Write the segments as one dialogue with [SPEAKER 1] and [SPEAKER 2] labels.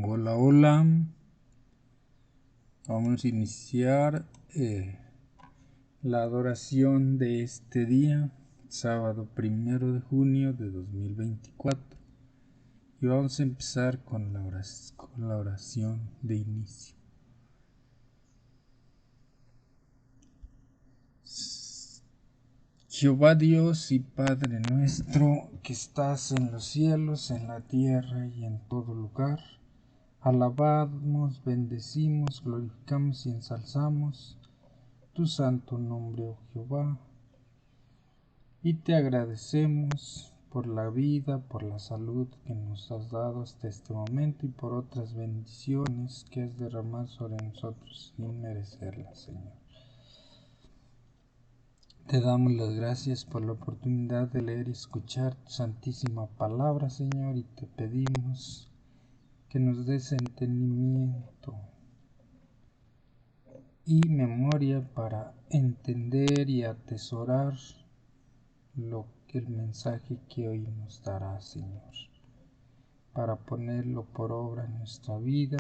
[SPEAKER 1] Hola, hola. Vamos a iniciar la adoración de este día, sábado 1 de junio de 2024. Y vamos a empezar con la oración de inicio. Jehová Dios y Padre nuestro, que estás en los cielos, en la tierra y en todo lugar, alabamos, bendecimos, glorificamos y ensalzamos tu santo nombre, oh Jehová, y te agradecemos por la vida, por la salud que nos has dado hasta este momento y por otras bendiciones que has derramado sobre nosotros sin merecerlas, Señor. Te damos las gracias por la oportunidad de leer y escuchar tu santísima palabra, Señor, y te pedimos que nos des entendimiento y memoria para entender y atesorar el mensaje que hoy nos dará, Señor, para ponerlo por obra en nuestra vida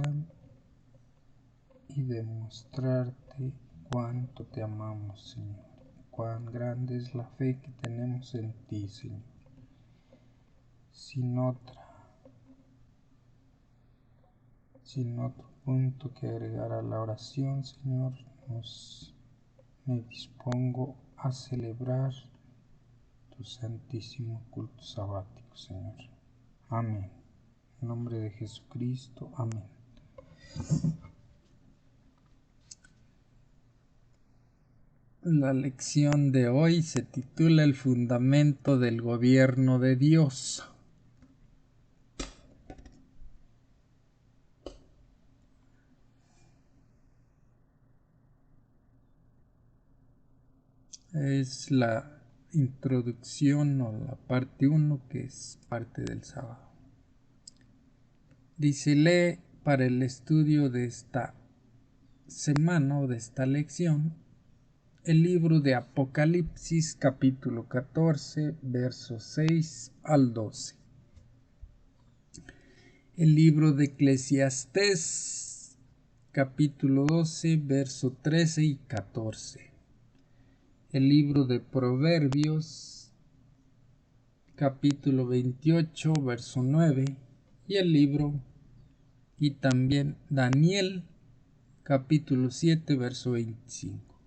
[SPEAKER 1] y demostrarte cuánto te amamos, Señor, cuán grande es la fe que tenemos en ti, Señor. Sin otro punto que agregar a la oración, Señor, me dispongo a celebrar tu santísimo culto sabático, Señor. Amén. En nombre de Jesucristo. Amén. La lección de hoy se titula El fundamento del gobierno de Dios. Es la introducción o la parte 1 que es parte del sábado. Dice, lee para el estudio de esta semana o de esta lección el libro de Apocalipsis capítulo 14 versos 6 al 12. El libro de Eclesiastés capítulo 12 verso 13 y 14. El libro de Proverbios capítulo 28 verso 9 y también Daniel capítulo 7 verso 25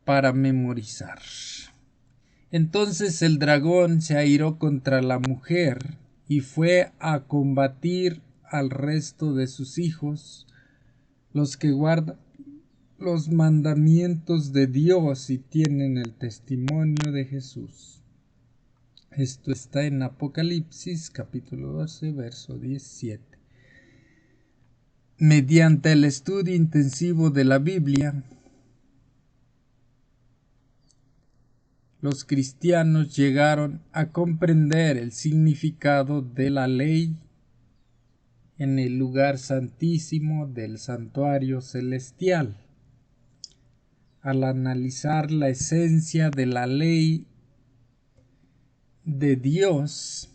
[SPEAKER 1] para memorizar. Entonces el dragón se airó contra la mujer y fue a combatir al resto de sus hijos, los que guardan los mandamientos de Dios y tienen el testimonio de Jesús. Esto está en Apocalipsis capítulo 12 verso 17. Mediante el estudio intensivo de la Biblia, los cristianos llegaron a comprender el significado de la ley en el lugar santísimo del santuario celestial. Al analizar la esencia de la ley de Dios,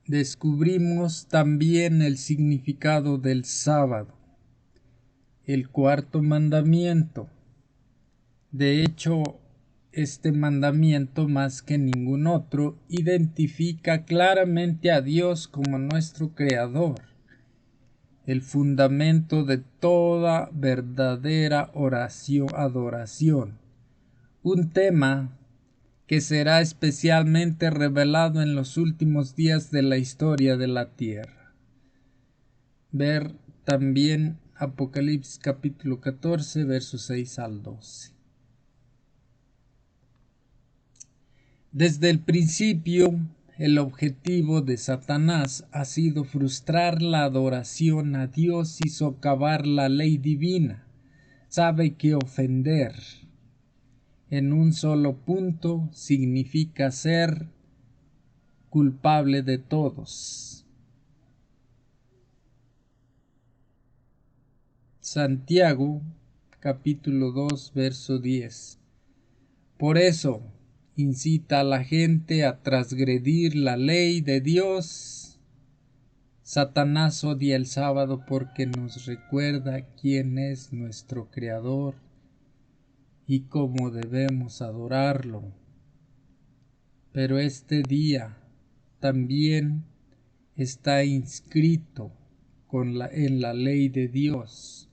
[SPEAKER 1] descubrimos también el significado del sábado, el cuarto mandamiento. De hecho, este mandamiento, más que ningún otro, identifica claramente a Dios como nuestro Creador, el fundamento de toda verdadera adoración, un tema que será especialmente revelado en los últimos días de la historia de la tierra. Ver también Apocalipsis capítulo 14, versos 6 al 12. Desde el principio, el objetivo de Satanás ha sido frustrar la adoración a Dios y socavar la ley divina. Sabe que ofender en un solo punto significa ser culpable de todos. Santiago capítulo 2 verso 10. Por eso, incita a la gente a transgredir la ley de Dios. Satanás odia el sábado porque nos recuerda quién es nuestro Creador y cómo debemos adorarlo. Pero este día también está inscrito en la ley de Dios.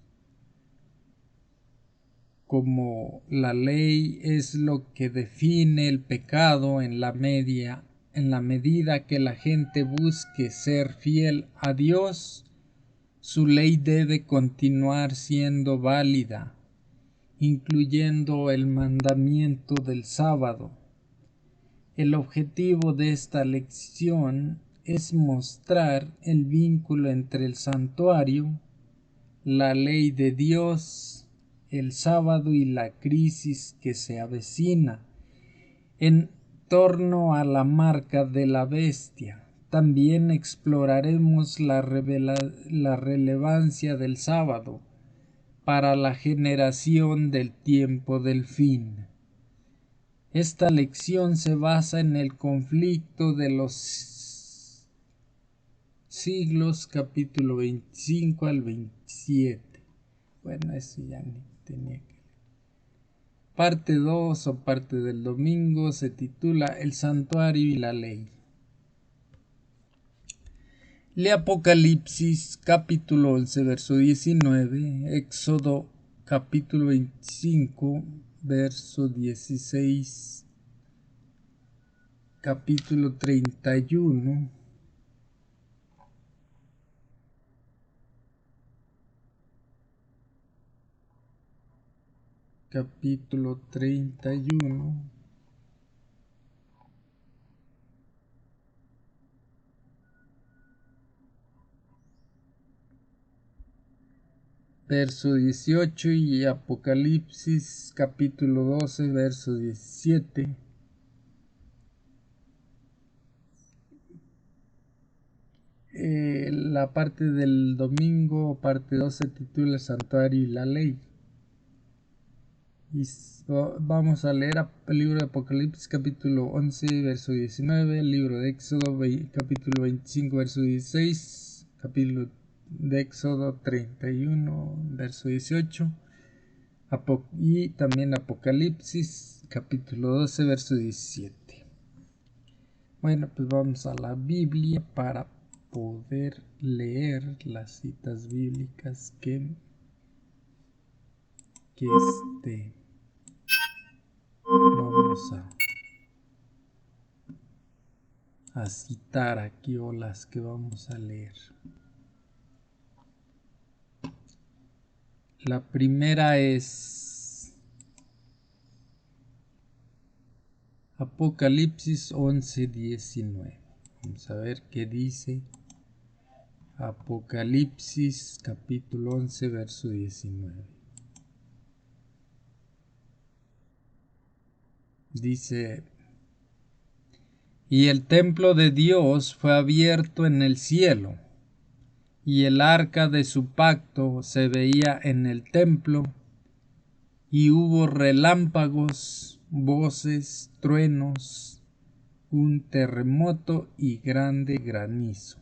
[SPEAKER 1] Como la ley es lo que define el pecado en la medida que la gente busque ser fiel a Dios, su ley debe continuar siendo válida, incluyendo el mandamiento del sábado. El objetivo de esta lección es mostrar el vínculo entre el santuario, la ley de Dios, el sábado y la crisis que se avecina en torno a la marca de la bestia. También exploraremos la relevancia del sábado para la generación del tiempo del fin. Esta lección se basa en el conflicto de los siglos, capítulo 25 al 27. Bueno, eso ya ni tenía que. Parte 2 o parte del domingo se titula El santuario y la ley. Lee Apocalipsis capítulo 11 verso 19, Éxodo capítulo 25 verso 16, capítulo 31, capítulo 31, verso 18 y Apocalipsis capítulo 12 verso 17. La parte del domingo, parte 2, se titula El santuario y la ley. Y vamos a leer el libro de Apocalipsis capítulo 11 verso 19, el libro de Éxodo capítulo 25 verso 16, capítulo de Éxodo 31 verso 18 y también Apocalipsis capítulo 12 verso 17. Bueno, pues vamos a la Biblia para poder leer las citas bíblicas que vamos a citar aquí, o las que vamos a leer. La primera es Apocalipsis 11:19. Vamos a ver qué dice Apocalipsis capítulo 11 verso 19. Dice: y el templo de Dios fue abierto en el cielo, y el arca de su pacto se veía en el templo, y hubo relámpagos, voces, truenos, un terremoto y grande granizo.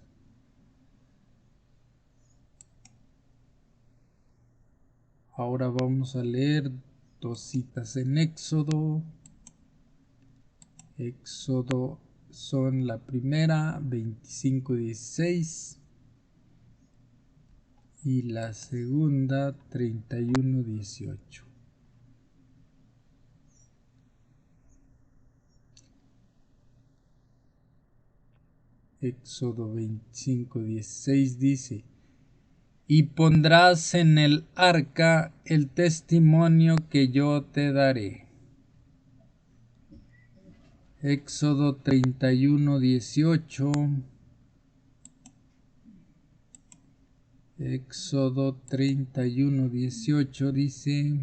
[SPEAKER 1] Ahora vamos a leer dos citas en Éxodo. Éxodo son la primera 25:16 y la segunda 31:18. Éxodo 25:16 dice: y pondrás en el arca el testimonio que yo te daré. Éxodo 31:18. Éxodo 31:18 dice: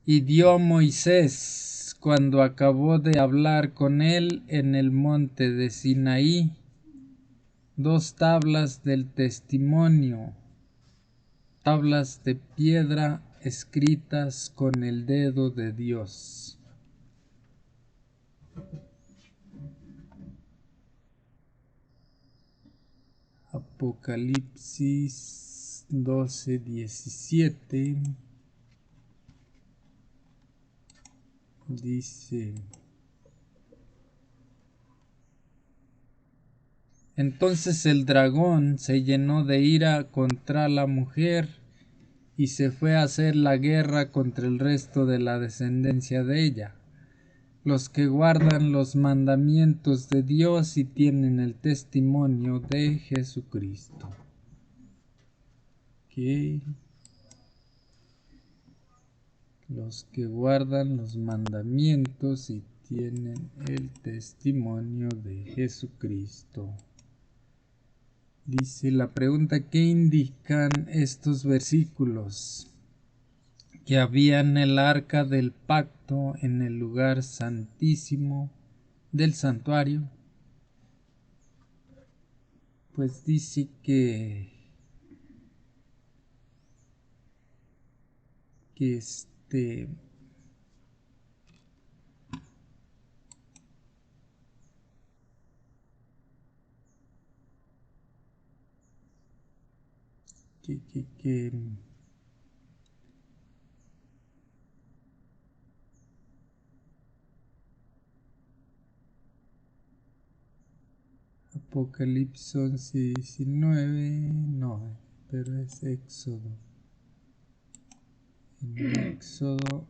[SPEAKER 1] y dio Moisés, cuando acabó de hablar con él en el monte de Sinaí, 2 tablas del testimonio, tablas de piedra escritas con el dedo de Dios. Apocalipsis 12:17 dice: entonces el dragón se llenó de ira contra la mujer y se fue a hacer la guerra contra el resto de la descendencia de ella, los que guardan los mandamientos de Dios y tienen el testimonio de Jesucristo. Okay. Los que guardan los mandamientos y tienen el testimonio de Jesucristo. Dice la pregunta: ¿qué indican estos versículos? Que había en el arca del pacto en el lugar santísimo del santuario. Pues dice que Apocalipsis 11:19, no, pero es Éxodo. En Éxodo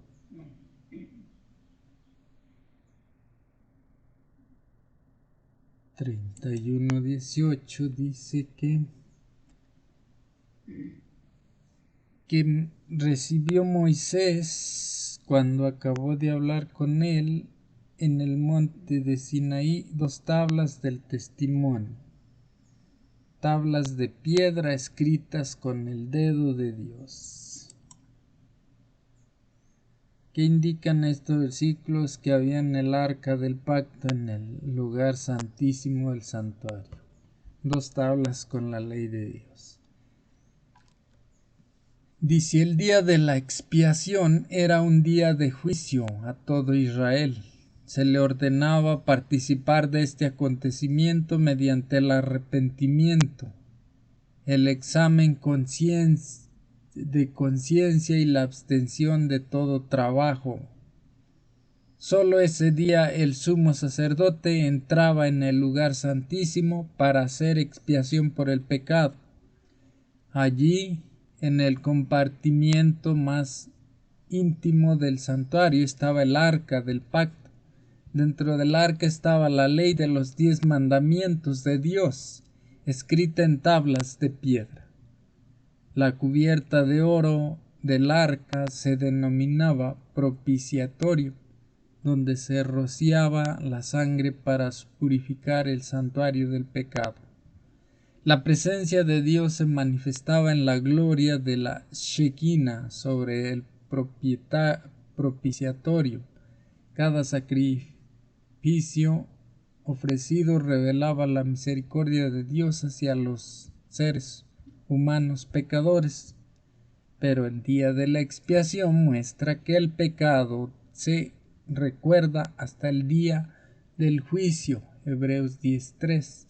[SPEAKER 1] 31:18 dice que recibió Moisés, cuando acabó de hablar con él en el monte de Sinaí, 2 tablas del testimonio, tablas de piedra escritas con el dedo de Dios. ¿Qué indican estos versículos? Que había en el arca del pacto en el lugar santísimo del santuario 2 tablas con la ley de Dios. Dice: el día de la expiación era un día de juicio a todo Israel. Se le ordenaba participar de este acontecimiento mediante el arrepentimiento, el examen de conciencia y la abstención de todo trabajo. Solo ese día el sumo sacerdote entraba en el lugar santísimo para hacer expiación por el pecado. Allí, en el compartimiento más íntimo del santuario, estaba el arca del pacto. Dentro del arca estaba la ley de los 10 mandamientos de Dios, escrita en tablas de piedra. La cubierta de oro del arca se denominaba propiciatorio, donde se rociaba la sangre para purificar el santuario del pecado. La presencia de Dios se manifestaba en la gloria de la Shekinah sobre el propiciatorio. Cada sacrificio ofrecido revelaba la misericordia de Dios hacia los seres humanos pecadores, pero el día de la expiación muestra que el pecado se recuerda hasta el día del juicio, Hebreos 10:3,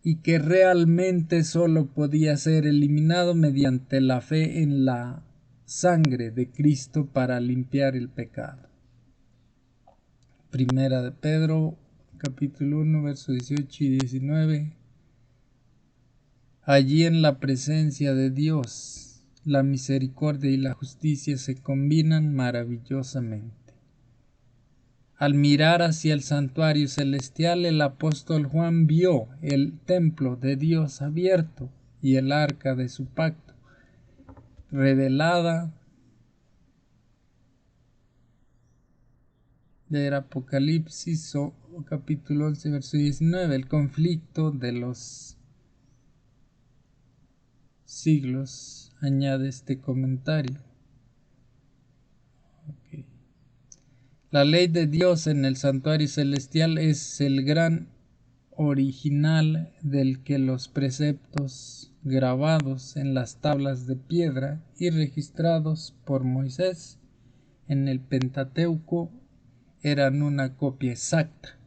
[SPEAKER 1] y que realmente solo podía ser eliminado mediante la fe en la sangre de Cristo para limpiar el pecado. Primera de Pedro, capítulo 1, versos 18 y 19. Allí en la presencia de Dios, la misericordia y la justicia se combinan maravillosamente. Al mirar hacia el santuario celestial, el apóstol Juan vio el templo de Dios abierto y el arca de su pacto revelada del Apocalipsis capítulo 11, verso 19. El conflicto de los siglos, añade este comentario. La ley de Dios en el santuario celestial es el gran original del que los preceptos grabados en las tablas de piedra y registrados por Moisés en el Pentateuco, eran una copia exacta.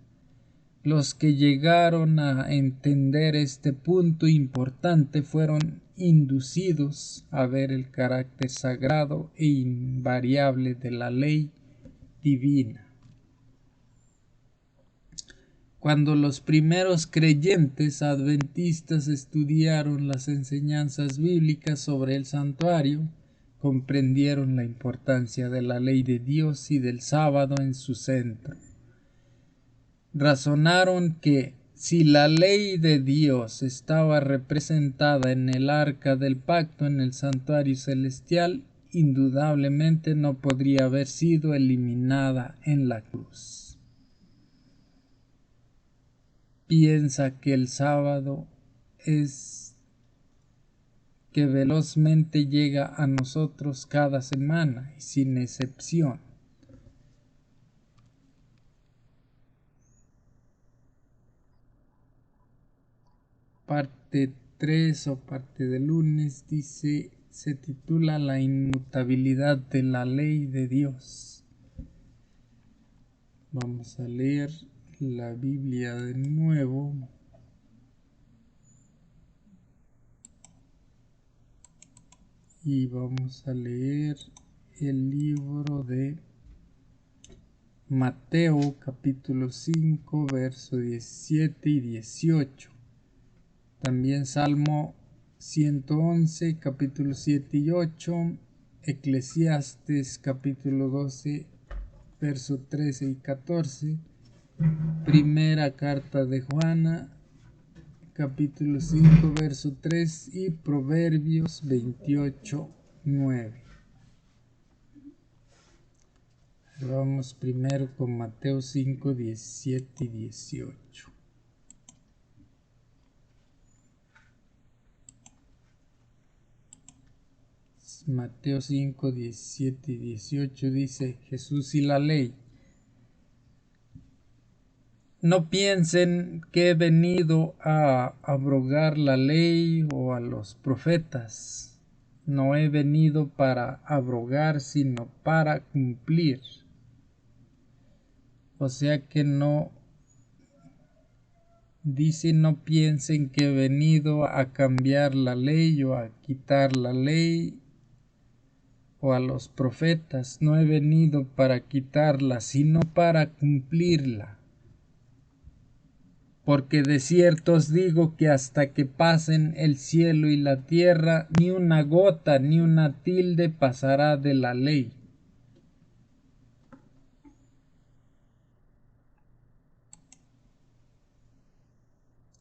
[SPEAKER 1] Los que llegaron a entender este punto importante fueron inducidos a ver el carácter sagrado e invariable de la ley divina. Cuando los primeros creyentes adventistas estudiaron las enseñanzas bíblicas sobre el santuario, comprendieron la importancia de la ley de Dios y del sábado en su centro. Razonaron que si la ley de Dios estaba representada en el arca del pacto en el santuario celestial, indudablemente no podría haber sido eliminada en la cruz. Piensa que el sábado es que velozmente llega a nosotros cada semana y sin excepción. Parte 3 o parte del lunes dice, se titula La inmutabilidad de la ley de Dios. Vamos a leer la Biblia de nuevo. Y vamos a leer el libro de Mateo capítulo 5 verso 17 y 18. También Salmo 111 capítulo 7 y 8. Eclesiastes capítulo 12 verso 13 y 14. Primera carta de Juana capítulo 5 verso 3 y Proverbios 28, 9. Vamos primero con Mateo 5, 17 y 18. Mateo 5, 17 y 18 dice, Jesús y la ley. No piensen que he venido a abrogar la ley o a los profetas. No he venido para abrogar, sino para cumplir. O sea que no dice, no piensen que he venido a cambiar la ley o a quitar la ley o a los profetas. No he venido para quitarla, sino para cumplirla. Porque de cierto os digo que hasta que pasen el cielo y la tierra, ni una gota ni una tilde pasará de la ley.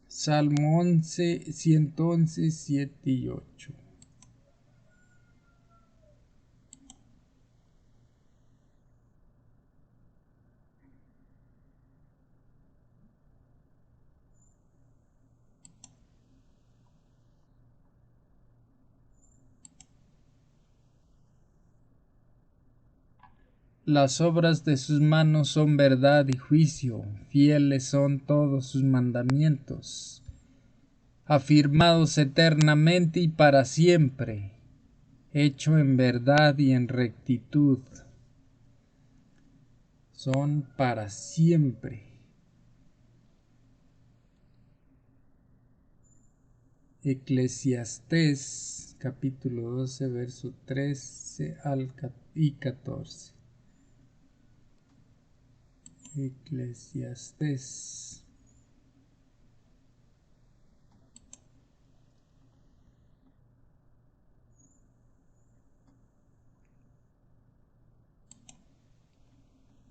[SPEAKER 1] Salmo 111, 7 y 8. Las obras de sus manos son verdad y juicio, fieles son todos sus mandamientos, afirmados eternamente y para siempre, hecho en verdad y en rectitud. Son para siempre. Eclesiastés capítulo 12 verso 13 y 14. Eclesiastés.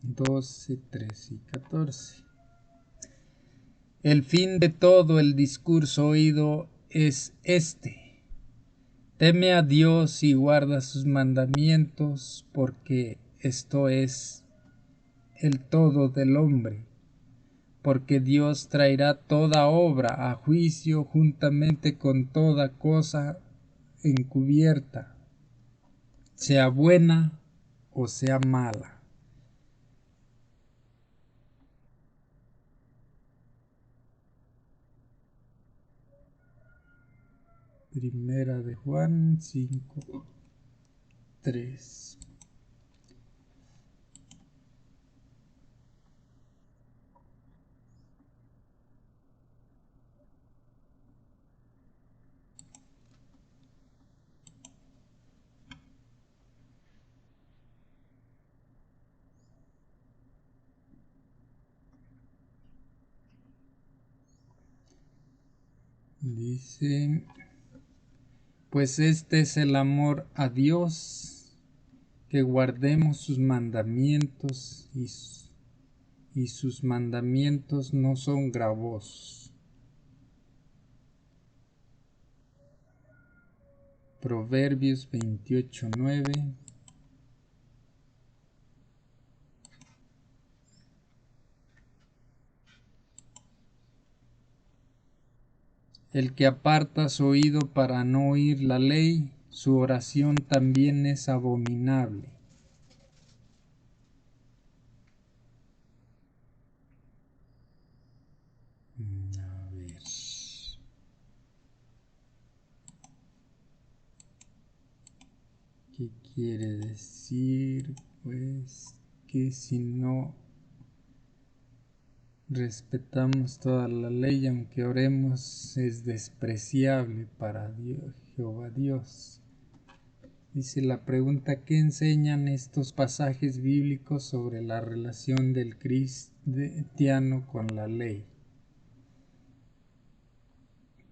[SPEAKER 1] Doce, 13 y 14. El fin de todo el discurso oído es este: teme a Dios y guarda sus mandamientos, porque esto es el todo del hombre. Porque Dios traerá toda obra a juicio juntamente con toda cosa encubierta, sea buena o sea mala. Primera de Juan 5:3. Dice, pues este es el amor a Dios, que guardemos sus mandamientos, y sus mandamientos no son gravosos. Proverbios 28:9. El que aparta su oído para no oír la ley, su oración también es abominable. A ver. ¿Qué quiere decir? Pues que si no respetamos toda la ley, aunque oremos, es despreciable para Dios, Jehová Dios. Dice la pregunta, ¿qué enseñan estos pasajes bíblicos sobre la relación del cristiano con la ley?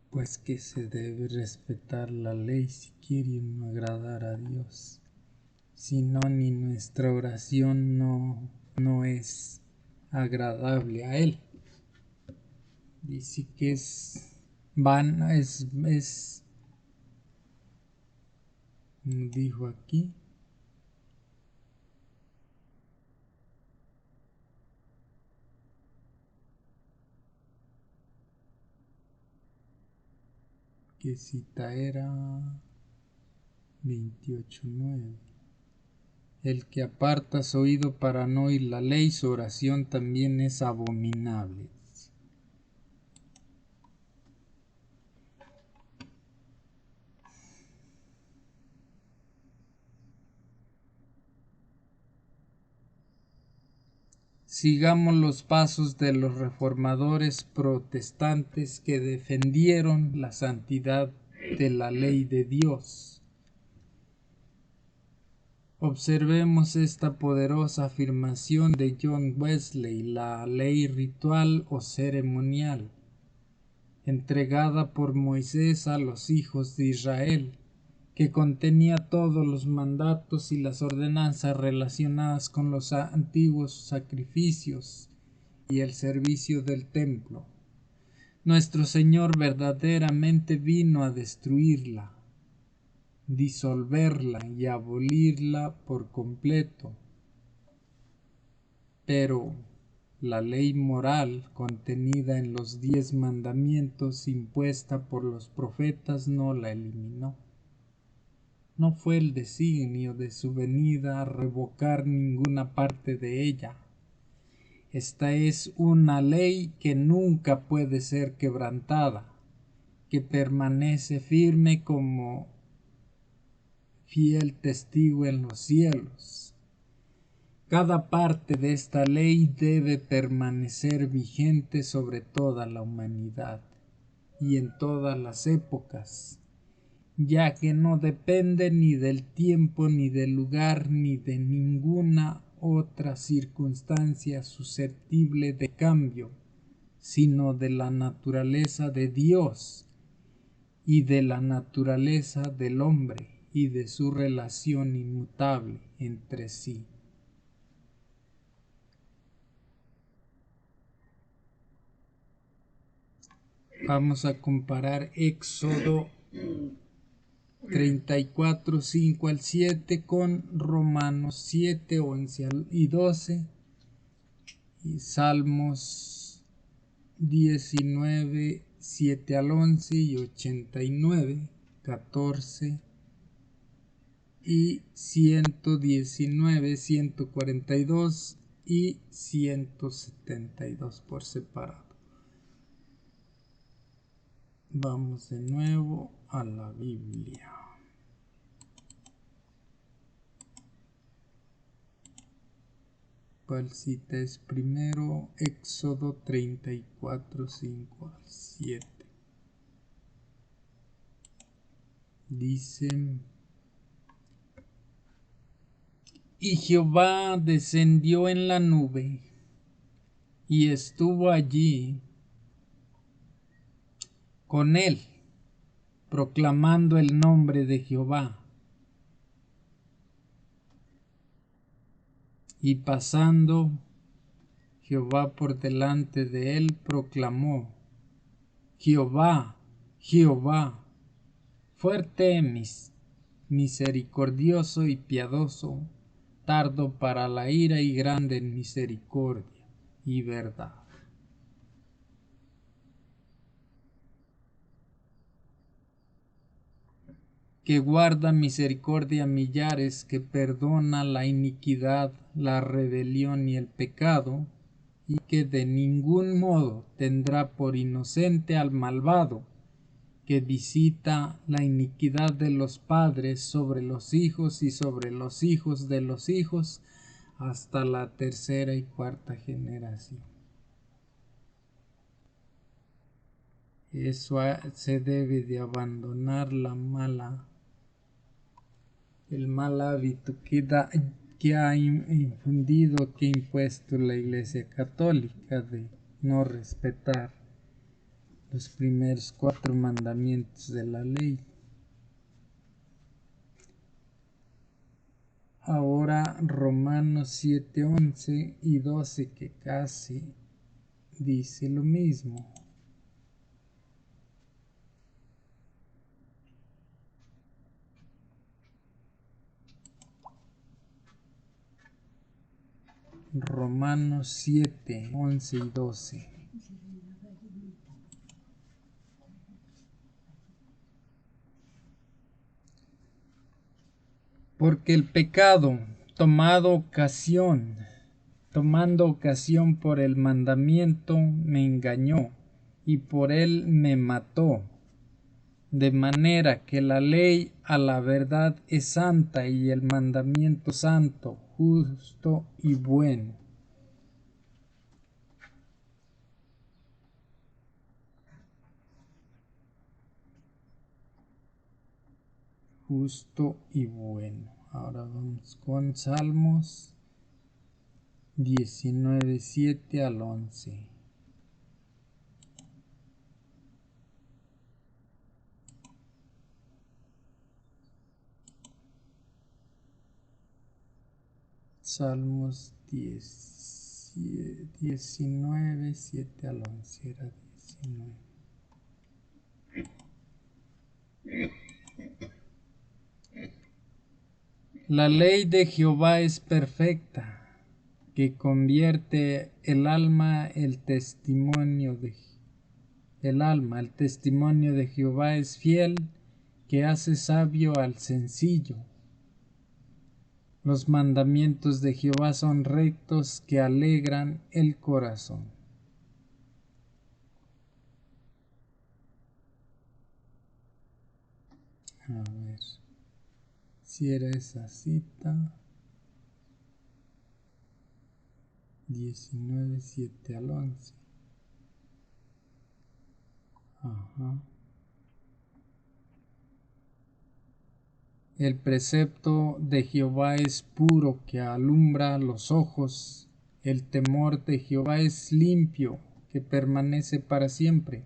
[SPEAKER 1] Pues que se debe respetar la ley si quiere uno agradar a Dios. Si no, ni nuestra oración no es agradable a Él. Dice que es vana, dijo aquí, que cita era 28:9. El que aparta su oído para no oír la ley, su oración también es abominable. Sigamos los pasos de los reformadores protestantes que defendieron la santidad de la ley de Dios. Observemos esta poderosa afirmación de John Wesley: la ley ritual o ceremonial, entregada por Moisés a los hijos de Israel, que contenía todos los mandatos y las ordenanzas relacionadas con los antiguos sacrificios y el servicio del templo. Nuestro Señor verdaderamente vino a destruirla, disolverla y abolirla por completo. Pero la ley moral contenida en los 10 mandamientos impuesta por los profetas no la eliminó. No fue el designio de su venida a revocar ninguna parte de ella. Esta es una ley que nunca puede ser quebrantada, que permanece firme como fiel testigo en los cielos. Cada parte de esta ley debe permanecer vigente sobre toda la humanidad y en todas las épocas, ya que no depende ni del tiempo, ni del lugar, ni de ninguna otra circunstancia susceptible de cambio, sino de la naturaleza de Dios y de la naturaleza del hombre y de su relación inmutable entre sí. Vamos a comparar Éxodo 34, 5 al 7 con Romanos 7, 11 y 12 y Salmos 19, 7 al 11 y 89, 14 y 119, 142 y 172 por separado. Vamos de nuevo. a la Biblia. ¿Cuál cita es primero? Éxodo 34, 5 al 7. Dice: y Jehová descendió en la nube y estuvo allí con él, proclamando el nombre de Jehová. Y pasando Jehová por delante de él, proclamó: Jehová, Jehová, fuerte, misericordioso y piadoso, tardo para la ira y grande en misericordia y verdad. Que guarda misericordia a millares, que perdona la iniquidad, la rebelión y el pecado, y que de ningún modo tendrá por inocente al malvado, que visita la iniquidad de los padres sobre los hijos y sobre los hijos de los hijos, hasta la tercera y cuarta generación. Eso se debe de abandonar el mal hábito que ha infundido, que ha impuesto la Iglesia Católica de no respetar los primeros 4 mandamientos de la ley. Ahora Romanos 7, 11 y 12, que casi dice lo mismo. Romanos 7, 11 y 12. Porque el pecado, tomando ocasión por el mandamiento, me engañó, y por él me mató. De manera que la ley a la verdad es santa, y el mandamiento santo, justo y bueno. Justo y bueno. Ahora vamos con Salmos 19, 7 al 11. Salmos 19, 7 al 11. Era 19. La ley de Jehová es perfecta, que convierte el alma. El testimonio de Jehová es fiel, que hace sabio al sencillo. Los mandamientos de Jehová son rectos, que alegran el corazón. A ver si era esa cita. 19, 7 al 11. Ajá. El precepto de Jehová es puro, que alumbra los ojos. El temor de Jehová es limpio, que permanece para siempre.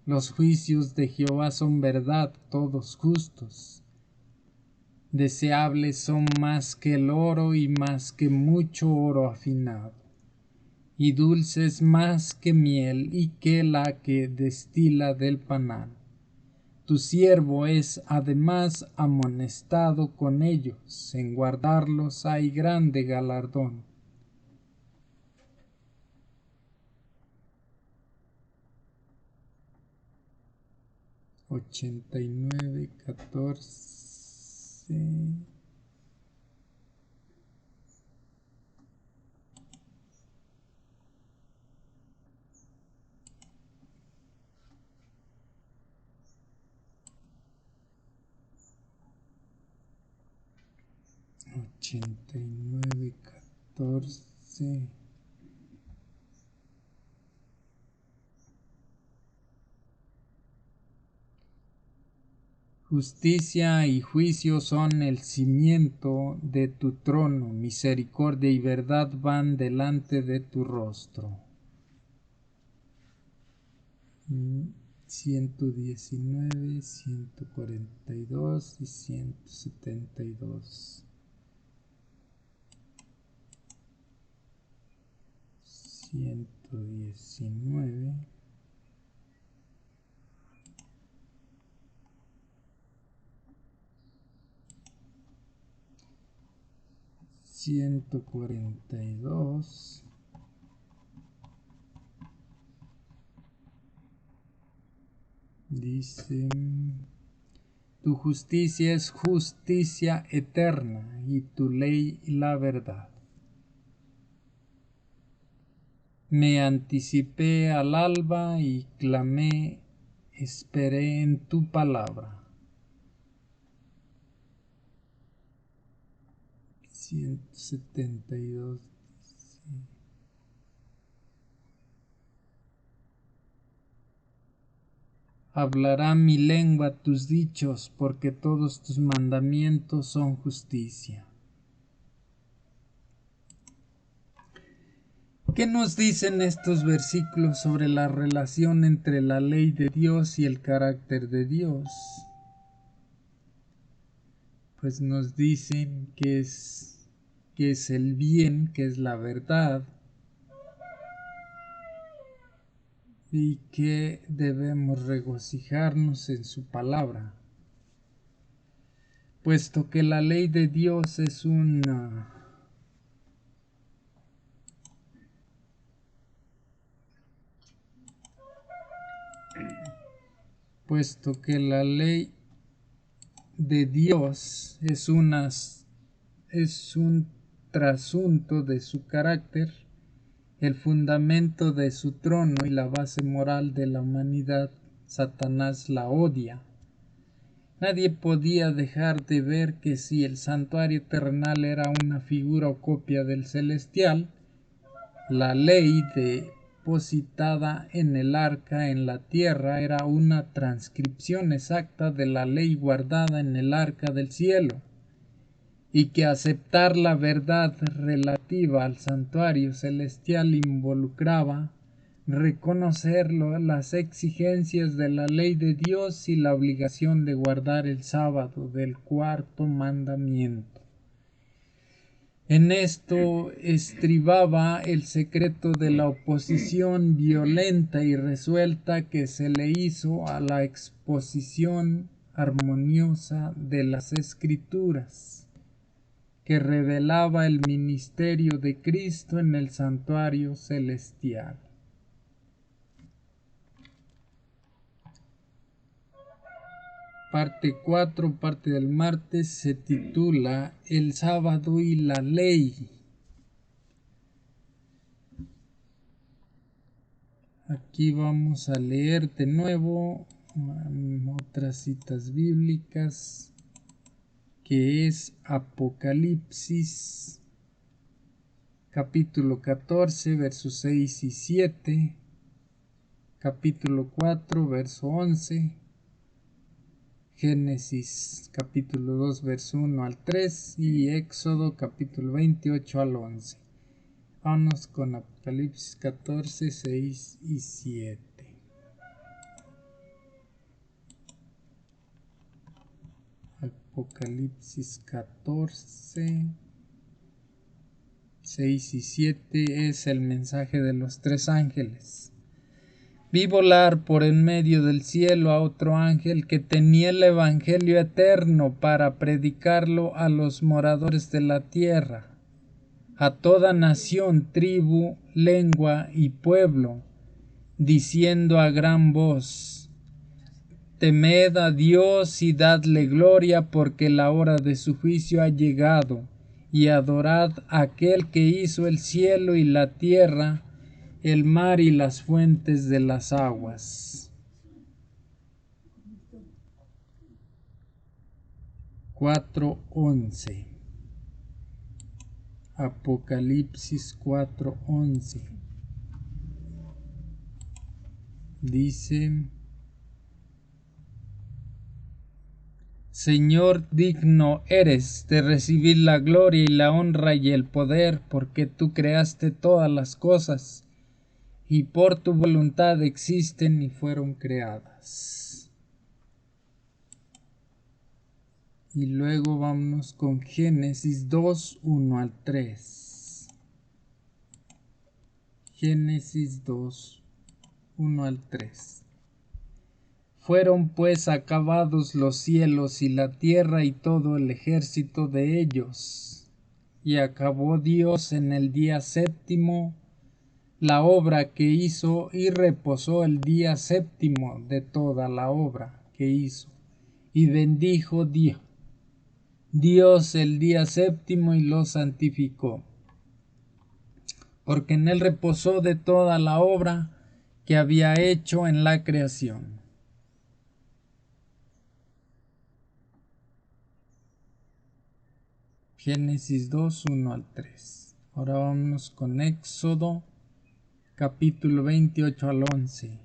[SPEAKER 1] Los juicios de Jehová son verdad, todos justos. Deseables son más que el oro y más que mucho oro afinado, y dulces más que miel y que la que destila del panal. Tu siervo es además amonestado con ellos, en guardarlos hay grande galardón. Ochenta y nueve, 14. 89, 14. Justicia y juicio son el cimiento de tu trono, misericordia y verdad van delante de tu rostro. 119, 142 y 172. 119. 142. Dice: tu justicia es justicia eterna y tu ley la verdad. Me anticipé al alba y clamé, esperé en tu palabra. 172. Hablará mi lengua tus dichos, porque todos tus mandamientos son justicia. ¿Qué nos dicen estos versículos sobre la relación entre la ley de Dios y el carácter de Dios? Pues nos dicen que es el bien, que es la verdad, y que debemos regocijarnos en su palabra, puesto que la ley de Dios es puesto que la ley de Dios es un trasunto de su carácter, el fundamento de su trono y la base moral de la humanidad, Satanás la odia. Nadie podía dejar de ver que si el santuario terrenal era una figura o copia del celestial, la ley depositada en el arca en la tierra era una transcripción exacta de la ley guardada en el arca del cielo, y que aceptar la verdad relativa al santuario celestial involucraba reconocer las exigencias de la ley de Dios y la obligación de guardar el sábado del cuarto mandamiento. En esto estribaba el secreto de la oposición violenta y resuelta que se le hizo a la exposición armoniosa de las Escrituras, que revelaba el ministerio de Cristo en el santuario celestial. Parte 4, parte del martes, se titula El sábado y la ley. Aquí vamos a leer de nuevo otras citas bíblicas, que es Apocalipsis, capítulo 14, versos 6 y 7, capítulo 4, verso 11, Génesis capítulo 2, verso 1 al 3 y Éxodo capítulo 28 al 11. Vamos con Apocalipsis 14, 6 y 7. Apocalipsis 14, 6 y 7 es el mensaje de los tres ángeles. Vi volar por en medio del cielo a otro ángel que tenía el evangelio eterno para predicarlo a los moradores de la tierra, a toda nación, tribu, lengua y pueblo, diciendo a gran voz: temed a Dios y dadle gloria, porque la hora de su juicio ha llegado, y adorad a aquel que hizo el cielo y la tierra, el mar y las fuentes de las aguas. 4:11. Apocalipsis 4:11. Dice: Señor, digno eres de recibir la gloria y la honra y el poder, porque tú creaste todas las cosas, y por tu voluntad existen y fueron creadas. Y luego vámonos con Génesis 2:1-3. Génesis 2:1-3. Fueron pues acabados los cielos y la tierra y todo el ejército de ellos. Y acabó Dios en el día séptimo la obra que hizo, y reposó el día séptimo de toda la obra que hizo. Y bendijo Dios el día séptimo y lo santificó, porque en él reposó de toda la obra que había hecho en la creación. Génesis 2:1-3. Ahora vamos con Éxodo capítulo 28-11.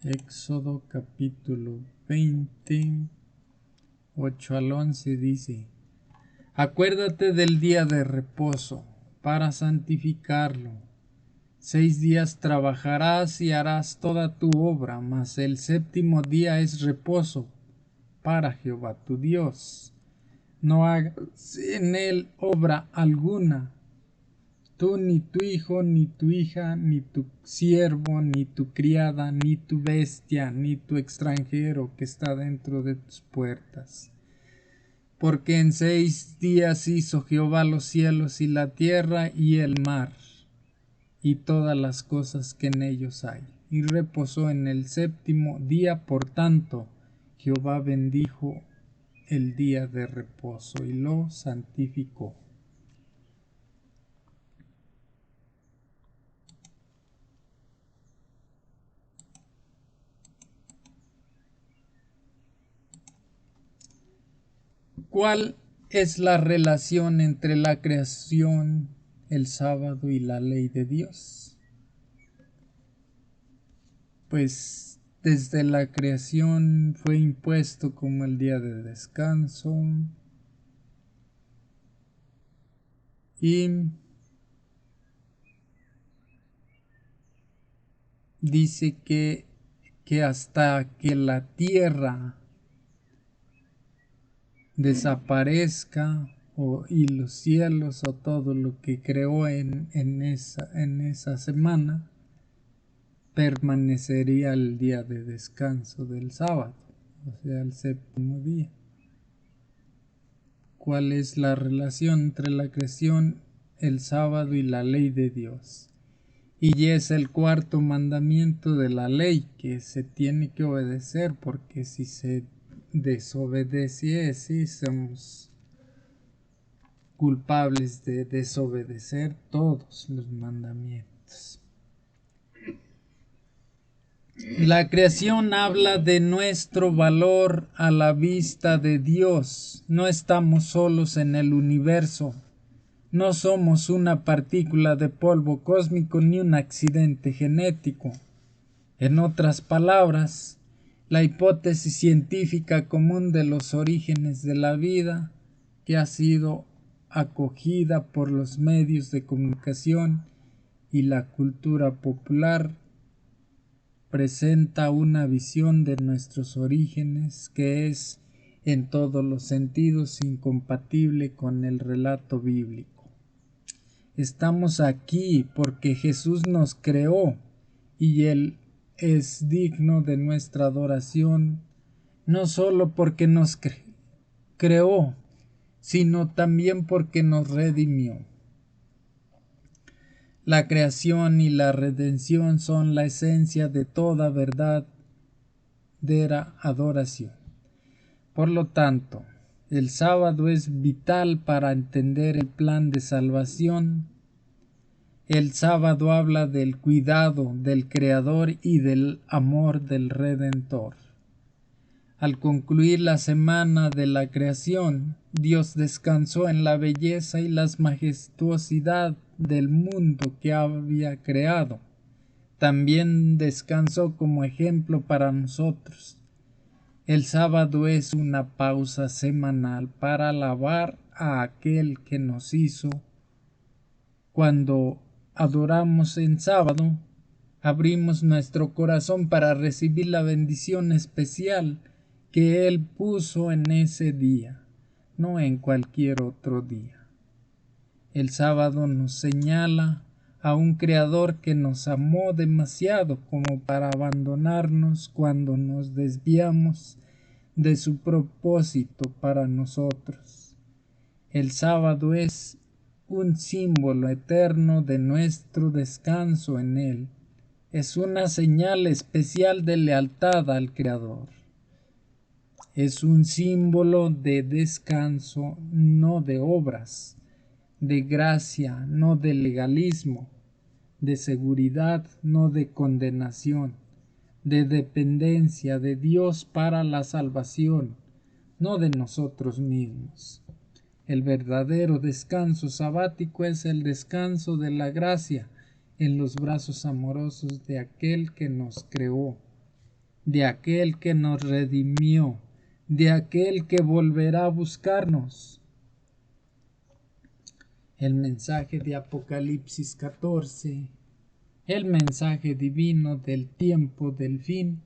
[SPEAKER 1] Éxodo capítulo 28-11 dice: Acuérdate del día de reposo para santificarlo. 6 días trabajarás y harás toda tu obra, mas el séptimo día es reposo para Jehová tu Dios. No hagas en él obra alguna, tú, ni tu hijo, ni tu hija, ni tu siervo, ni tu criada, ni tu bestia, ni tu extranjero que está dentro de tus puertas. Porque en 6 días hizo Jehová los cielos y la tierra y el mar, y todas las cosas que en ellos hay. Y reposó en el séptimo día, por tanto, Jehová bendijo el día de reposo y lo santificó. ¿Cuál es la relación entre la creación, el sábado y la ley de Dios? Pues desde la creación fue impuesto como el día de descanso, y dice que hasta que la tierra desaparezca y los cielos o todo lo que creó en esa semana, permanecería el día de descanso del sábado, o sea, el séptimo día. ¿Cuál es la relación entre la creación, el sábado y la ley de Dios? Y es el cuarto mandamiento de la ley que se tiene que obedecer, porque si se desobedece, somos culpables de desobedecer todos los mandamientos. La creación habla de nuestro valor a la vista de Dios. No estamos solos en el universo. No somos una partícula de polvo cósmico ni un accidente genético. En otras palabras, la hipótesis científica común de los orígenes de la vida, que ha sido acogida por los medios de comunicación y la cultura popular, presenta una visión de nuestros orígenes que es en todos los sentidos incompatible con el relato bíblico. Estamos aquí porque Jesús nos creó y Él es digno de nuestra adoración, no solo porque nos creó, sino también porque nos redimió. La creación y la redención son la esencia de toda verdadera adoración. Por lo tanto, el sábado es vital para entender el plan de salvación. El sábado habla del cuidado del Creador y del amor del Redentor. Al concluir la semana de la creación, Dios descansó en la belleza y la majestuosidad del mundo que había creado. También descansó como ejemplo para nosotros. El sábado es una pausa semanal para alabar a aquel que nos hizo. Cuando adoramos en sábado, abrimos nuestro corazón para recibir la bendición especial que Él puso en ese día, no en cualquier otro día. El sábado nos señala a un Creador que nos amó demasiado como para abandonarnos cuando nos desviamos de su propósito para nosotros. El sábado es un símbolo eterno de nuestro descanso en Él. Es una señal especial de lealtad al Creador. Es un símbolo de descanso, no de obras, de gracia, no de legalismo, de seguridad, no de condenación, de dependencia de Dios para la salvación, no de nosotros mismos. El verdadero descanso sabático es el descanso de la gracia en los brazos amorosos de aquel que nos creó, de aquel que nos redimió, de aquel que volverá a buscarnos. El mensaje de Apocalipsis 14, el mensaje divino del tiempo del fin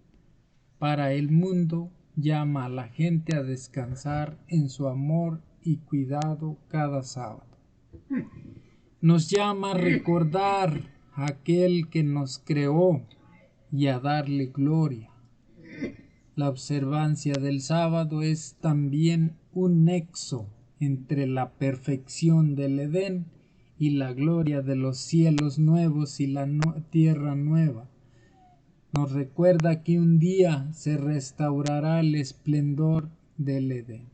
[SPEAKER 1] para el mundo, llama a la gente a descansar en su amor y cuidado cada sábado. Nos llama a recordar a aquel que nos creó y a darle gloria. La observancia del sábado es también un nexo entre la perfección del Edén y la gloria de los cielos nuevos y la tierra nueva. Nos recuerda que un día se restaurará el esplendor del Edén.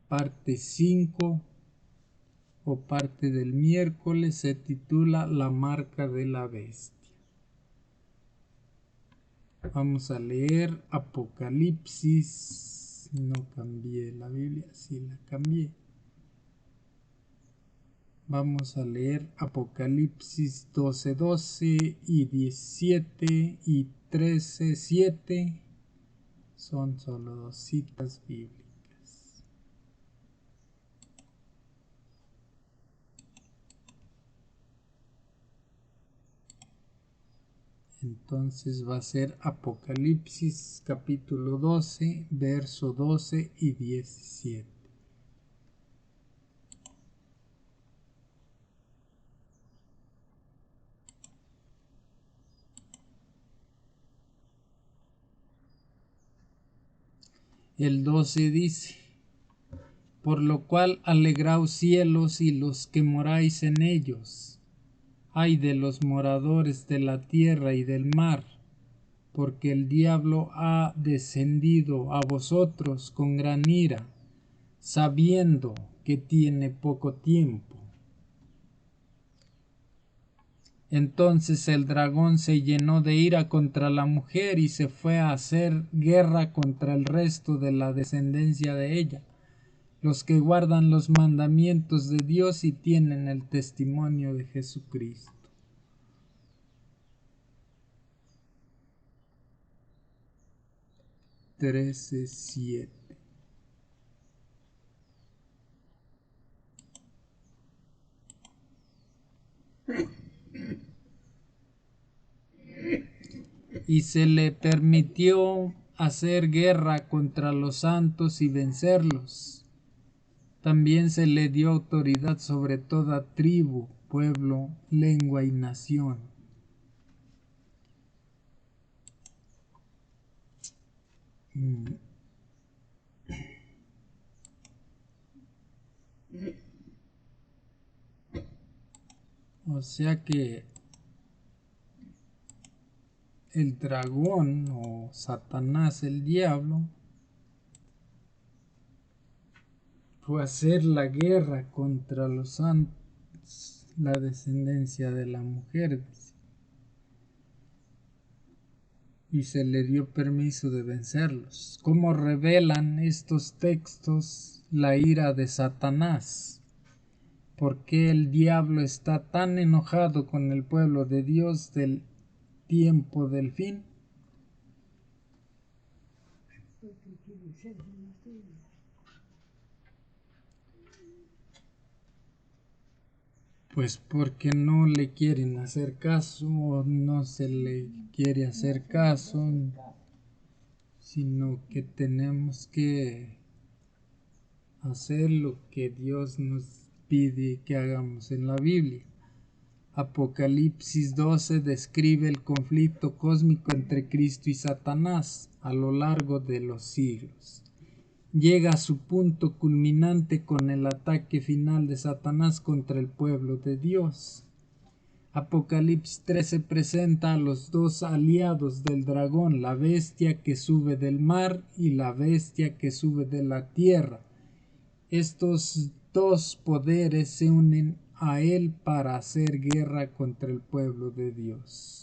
[SPEAKER 1] Parte 5 o parte del miércoles se titula La marca de la bestia. Vamos a leer Apocalipsis. No cambié la Biblia, sí la cambié. Vamos a leer Apocalipsis 12:12 y 17 y 13:7. Son solo 2 citas bíblicas. Entonces va a ser Apocalipsis capítulo 12, verso 12 y 17. El 12 dice: por lo cual alegraos cielos y los que moráis en ellos. Ay de los moradores de la tierra y del mar, porque el diablo ha descendido a vosotros con gran ira, sabiendo que tiene poco tiempo. Entonces el dragón se llenó de ira contra la mujer y se fue a hacer guerra contra el resto de la descendencia de ella, los que guardan los mandamientos de Dios y tienen el testimonio de Jesucristo. 13:7. Y se le permitió hacer guerra contra los santos y vencerlos. También se le dio autoridad sobre toda tribu, pueblo, lengua y nación. O sea que el dragón o Satanás, el diablo, fue a hacer la guerra contra los santos, la descendencia de la mujer. y se le dio permiso de vencerlos. ¿Cómo revelan estos textos la ira de Satanás? ¿Por qué el diablo está tan enojado con el pueblo de Dios del tiempo del fin? Pues porque no le quieren hacer caso o no se le quiere hacer caso, sino que tenemos que hacer lo que Dios nos pide que hagamos en la Biblia. Apocalipsis 12 describe el conflicto cósmico entre Cristo y Satanás a lo largo de los siglos. Llega a su punto culminante con el ataque final de Satanás contra el pueblo de Dios. Apocalipsis 13 presenta a los dos aliados del dragón, la bestia que sube del mar y la bestia que sube de la tierra. Estos dos poderes se unen a él para hacer guerra contra el pueblo de Dios.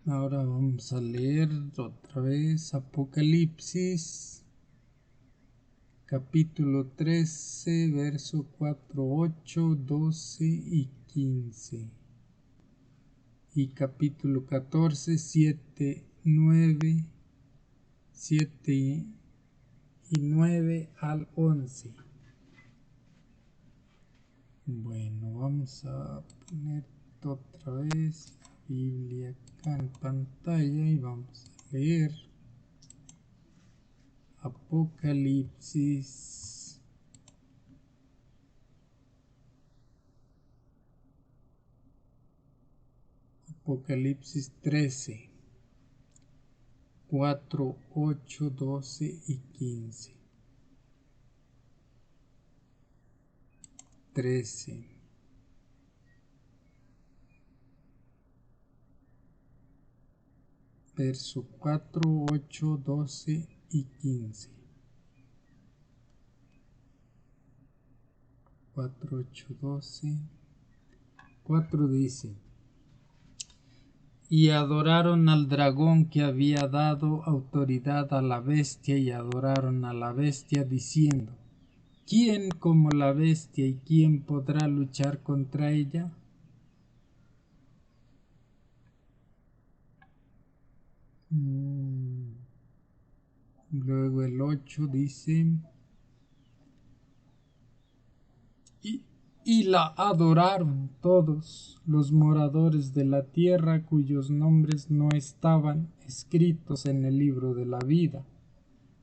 [SPEAKER 1] Ahora vamos a leer otra vez Apocalipsis capítulo 13, verso 4, 8, 12 y 15. Y capítulo 14, 7, 9, 7 y 9 al 11. Bueno, vamos a poner otra vez la Biblia acá en pantalla y vamos a leer Apocalipsis Apocalipsis 13, 4, 8, 12 y 15. 13. Verso 4, 8, 12 y 15. 4, 8, 12. 4 dice: y adoraron al dragón que había dado autoridad a la bestia, y adoraron a la bestia diciendo: ¿quién como la bestia y quién podrá luchar contra ella? Luego el 8 dice: y la adoraron todos los moradores de la tierra cuyos nombres no estaban escritos en el libro de la vida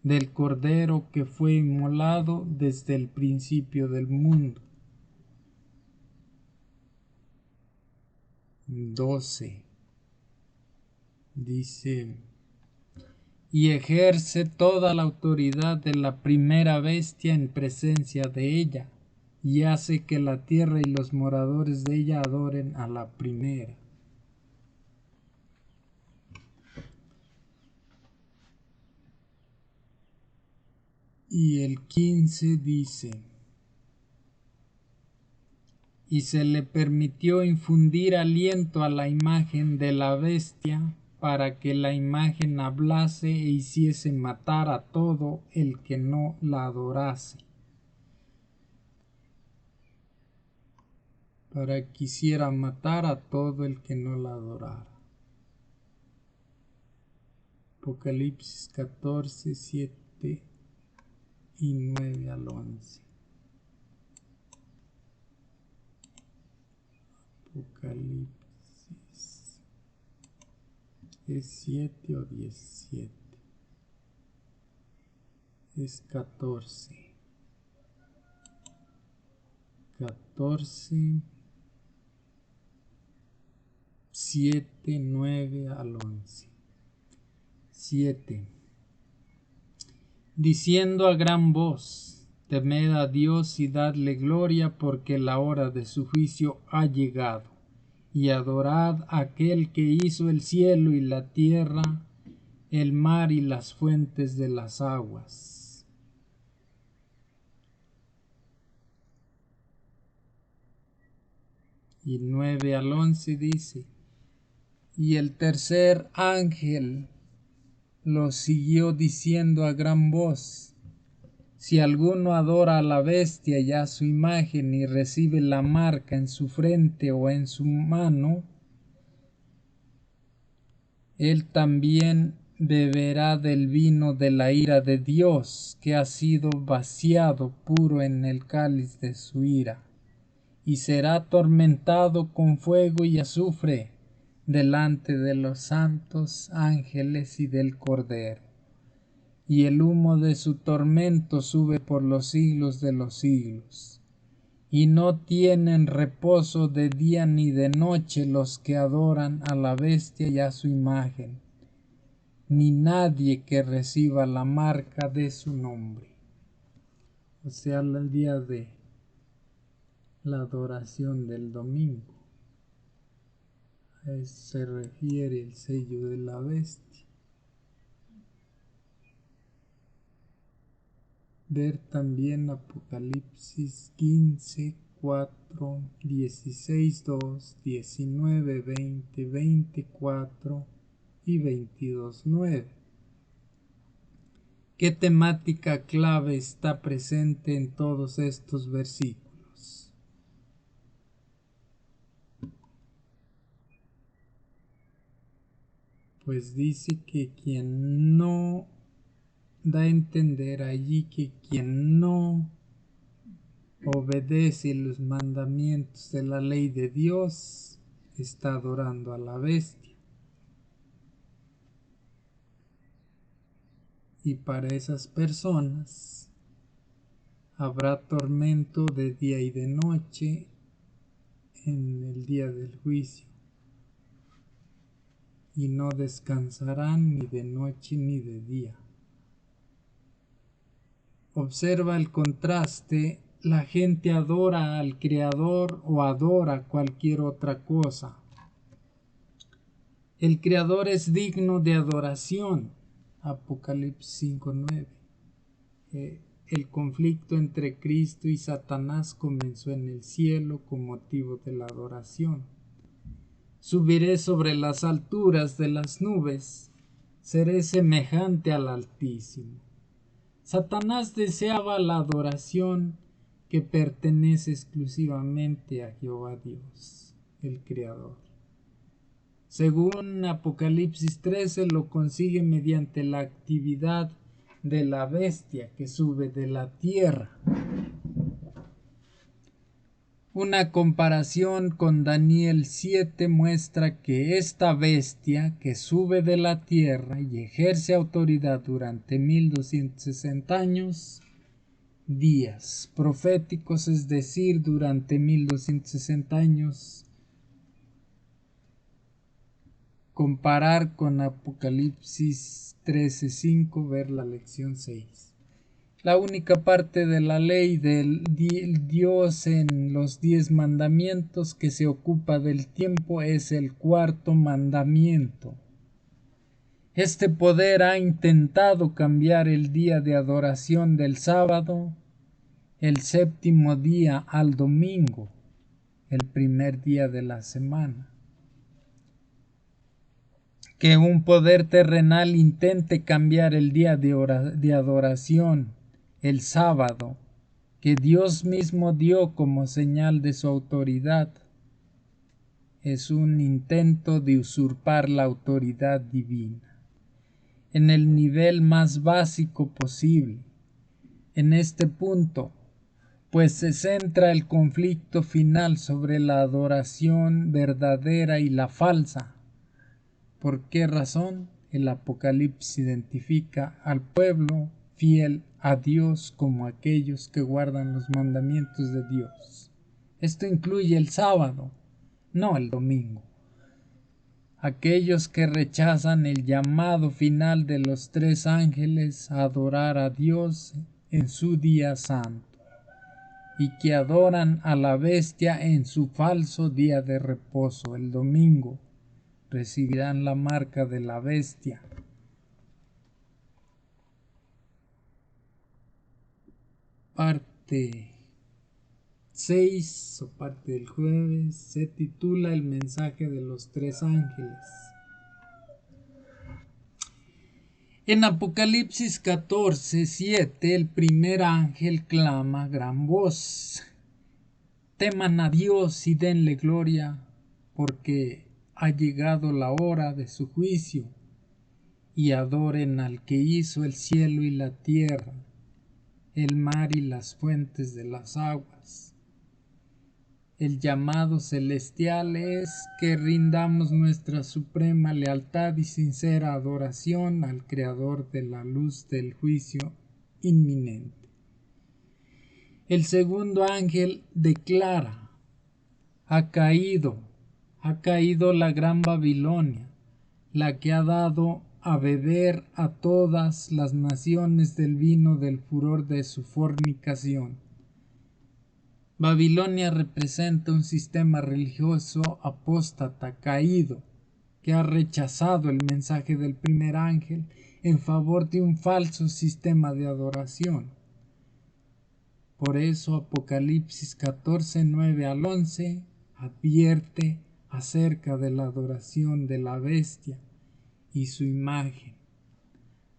[SPEAKER 1] del Cordero que fue inmolado desde el principio del mundo. 12 dice: y ejerce toda la autoridad de la primera bestia en presencia de ella, y hace que la tierra y los moradores de ella adoren a la primera. Y el 15 dice: y se le permitió infundir aliento a la imagen de la bestia, para que la imagen hablase e hiciese matar a todo el que no la adorase. Para que hiciera matar a todo el que no la adorara. Apocalipsis 14, 7 y 9 al 11. Apocalipsis. ¿Es 7 o 17? Es 14. 14, 7, 9 al 11. 7. Diciendo a gran voz: temed a Dios y dadle gloria, porque la hora de su juicio ha llegado, y adorad a aquel que hizo el cielo y la tierra, el mar y las fuentes de las aguas. Y 9 al 11 dice: y el tercer ángel lo siguió diciendo a gran voz: si alguno adora a la bestia y a su imagen y recibe la marca en su frente o en su mano, él también beberá del vino de la ira de Dios, que ha sido vaciado puro en el cáliz de su ira, y será atormentado con fuego y azufre delante de los santos ángeles y del Cordero. Y el humo de su tormento sube por los siglos de los siglos. Y no tienen reposo de día ni de noche los que adoran a la bestia y a su imagen, ni nadie que reciba la marca de su nombre. O sea, el día de la adoración del domingo. A eso se refiere el sello de la bestia. Ver también Apocalipsis 15, 4, 16, 2, 19, 20, 24 y 22, 9. ¿Qué temática clave está presente en todos estos versículos? Pues dice que quien no da a entender allí que quien no obedece los mandamientos de la ley de Dios está adorando a la bestia. Y para esas personas habrá tormento de día y de noche en el día del juicio, y no descansarán ni de noche ni de día. Observa el contraste: la gente adora al Creador o adora cualquier otra cosa. El Creador es digno de adoración. Apocalipsis 5:9. El conflicto entre Cristo y Satanás comenzó en el cielo con motivo de la adoración. Subiré sobre las alturas de las nubes, seré semejante al Altísimo. Satanás deseaba la adoración que pertenece exclusivamente a Jehová Dios, el Creador. Según Apocalipsis 13, lo consigue mediante la actividad de la bestia que sube de la tierra. Una comparación con Daniel 7 muestra que esta bestia que sube de la tierra y ejerce autoridad durante 1260 años, días proféticos, es decir, durante 1260 años, comparar con Apocalipsis 13:5, ver la lección 6. La única parte de la ley del Dios en los 10 mandamientos que se ocupa del tiempo es el cuarto mandamiento. Este poder ha intentado cambiar el día de adoración del sábado, el séptimo día, al domingo, el primer día de la semana. Que un poder terrenal intente cambiar el día de adoración, el sábado, que Dios mismo dio como señal de su autoridad, es un intento de usurpar la autoridad divina en el nivel más básico posible. En este punto, pues se centra el conflicto final sobre la adoración verdadera y la falsa. ¿Por qué razón? El Apocalipsis identifica al pueblo fiel a Dios como aquellos que guardan los mandamientos de Dios. Esto incluye el sábado, no el domingo. Aquellos que rechazan el llamado final de los 3 ángeles a adorar a Dios en su día santo, y que adoran a la bestia en su falso día de reposo, el domingo, recibirán la marca de la bestia. Parte 6 o parte del jueves se titula El mensaje de los tres ángeles. En Apocalipsis 14:7 el primer ángel clama a gran voz: teman a Dios y denle gloria, porque ha llegado la hora de su juicio, y adoren al que hizo el cielo y la tierra, el mar y las fuentes de las aguas. El llamado celestial es que rindamos nuestra suprema lealtad y sincera adoración al Creador de la luz del juicio inminente. El segundo ángel declara: ha caído la gran Babilonia, la que ha dado a beber a todas las naciones del vino del furor de su fornicación. Babilonia representa un sistema religioso apóstata caído, que ha rechazado el mensaje del primer ángel en favor de un falso sistema de adoración. Por eso Apocalipsis 14:9 al 11 advierte acerca de la adoración de la bestia y su imagen.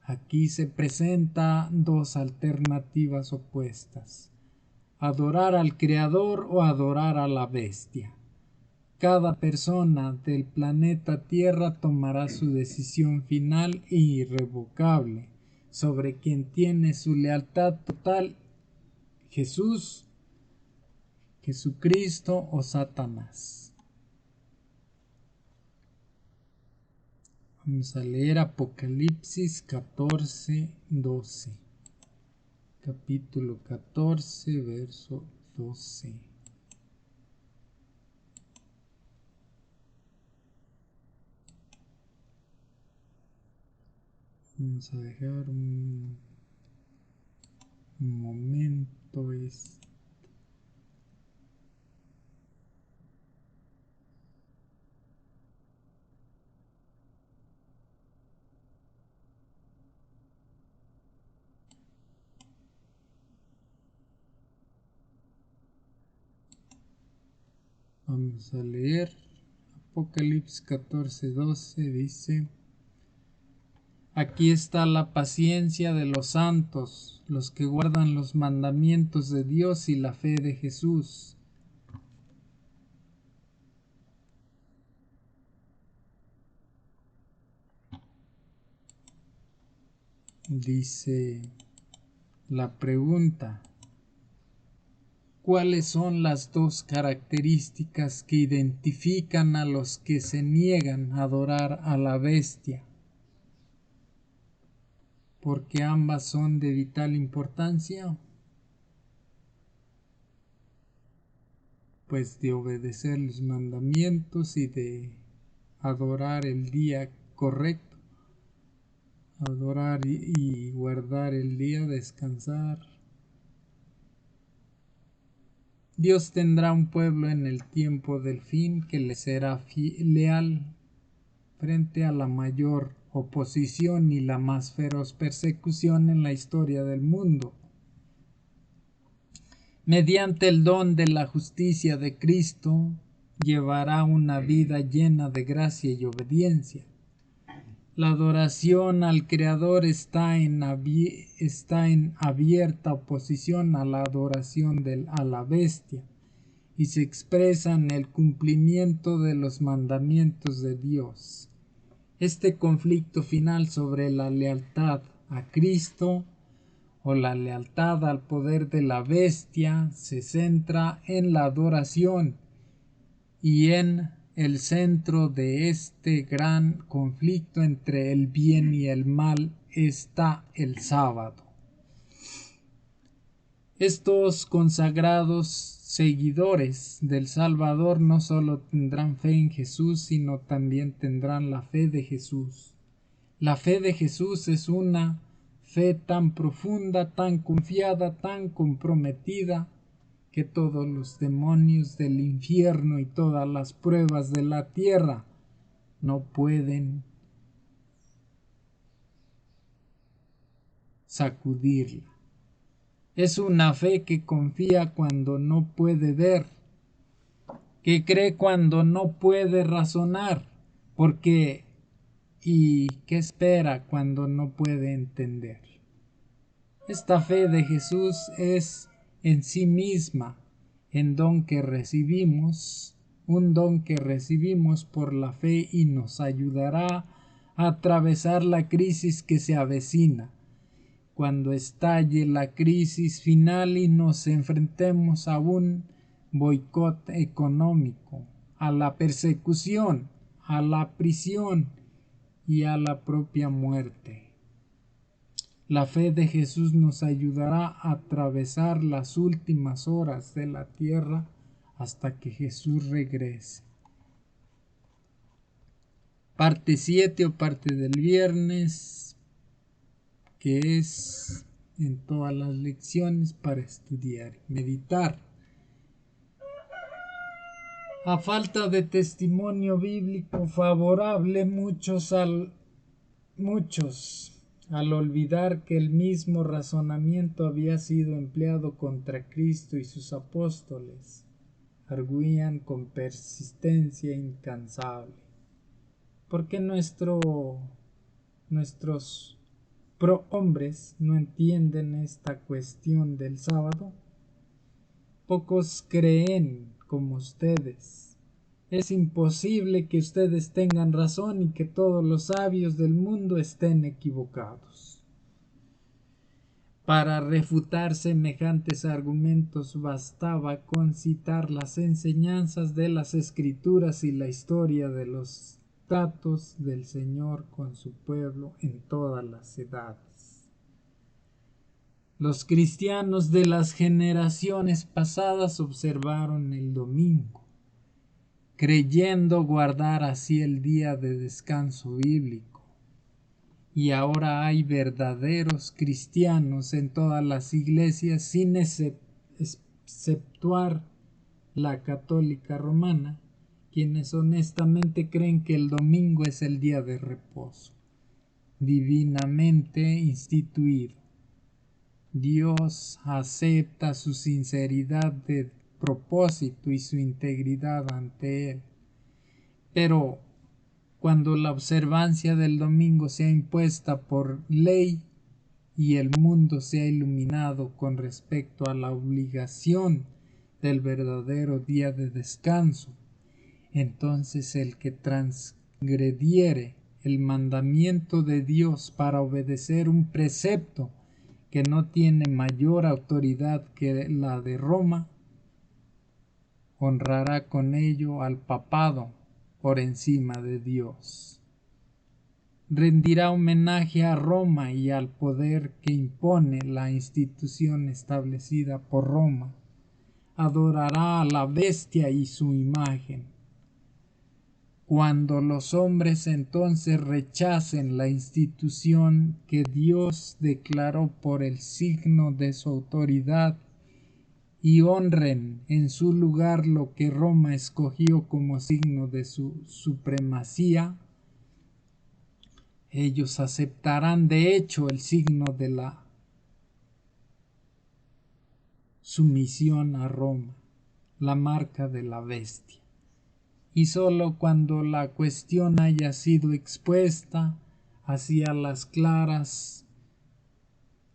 [SPEAKER 1] Aquí se presentan dos alternativas opuestas: adorar al Creador o adorar a la bestia. Cada persona del planeta Tierra tomará su decisión final e irrevocable sobre quien tiene su lealtad total: Jesucristo o Satanás. Vamos a leer Apocalipsis 14:12. Capítulo 14, verso 12. Vamos a dejar un momento. Vamos a leer Apocalipsis 14:12. Dice: aquí está la paciencia de los santos, los que guardan los mandamientos de Dios y la fe de Jesús. Dice la pregunta: ¿cuáles son las dos características que identifican a los que se niegan a adorar a la bestia? Porque ambas son de vital importancia. Pues de obedecer los mandamientos y de adorar el día correcto. Adorar y guardar el día, descansar. Dios tendrá un pueblo en el tiempo del fin que le será leal frente a la mayor oposición y la más feroz persecución en la historia del mundo. Mediante el don de la justicia de Cristo, llevará una vida llena de gracia y obediencia. La adoración al Creador está en abierta oposición a la adoración a la bestia, y se expresa en el cumplimiento de los mandamientos de Dios. Este conflicto final sobre la lealtad a Cristo o la lealtad al poder de la bestia se centra en la adoración, y en el centro de este gran conflicto entre el bien y el mal está el sábado. Estos consagrados seguidores del Salvador no solo tendrán fe en Jesús, sino también tendrán la fe de Jesús. La fe de Jesús es una fe tan profunda, tan confiada, tan comprometida, que todos los demonios del infierno y todas las pruebas de la tierra no pueden sacudirla. Es una fe que confía cuando no puede ver, que cree cuando no puede razonar, porque y que espera cuando no puede entender. Esta fe de Jesús es en sí misma un don que recibimos por la fe y nos ayudará a atravesar la crisis que se avecina. Cuando estalle la crisis final y nos enfrentemos a un boicot económico, a la persecución, a la prisión y a la propia muerte. La fe de Jesús nos ayudará a atravesar las últimas horas de la tierra hasta que Jesús regrese. Parte 7 o parte del viernes, que es en todas las lecciones para estudiar y meditar. A falta de testimonio bíblico favorable, muchos al olvidar que el mismo razonamiento había sido empleado contra Cristo y sus apóstoles, arguían con persistencia incansable. ¿Por qué nuestros prohombres no entienden esta cuestión del sábado? Pocos creen como ustedes. Es imposible que ustedes tengan razón y que todos los sabios del mundo estén equivocados. Para refutar semejantes argumentos bastaba con citar las enseñanzas de las Escrituras y la historia de los tratos del Señor con su pueblo en todas las edades. Los cristianos de las generaciones pasadas observaron el domingo, creyendo guardar así el día de descanso bíblico. Y ahora hay verdaderos cristianos en todas las iglesias, sin exceptuar la católica romana, quienes honestamente creen que el domingo es el día de reposo, divinamente instituido. Dios acepta su sinceridad de propósito y su integridad ante él. Pero cuando la observancia del domingo sea impuesta por ley y el mundo sea iluminado con respecto a la obligación del verdadero día de descanso, entonces el que transgrediere el mandamiento de Dios para obedecer un precepto que no tiene mayor autoridad que la de Roma, honrará con ello al papado por encima de Dios. Rendirá homenaje a Roma y al poder que impone la institución establecida por Roma. Adorará a la bestia y su imagen. Cuando los hombres entonces rechacen la institución que Dios declaró por el signo de su autoridad y honren en su lugar lo que Roma escogió como signo de su supremacía, ellos aceptarán de hecho el signo de la sumisión a Roma, la marca de la bestia. Y sólo cuando la cuestión haya sido expuesta hacia las claras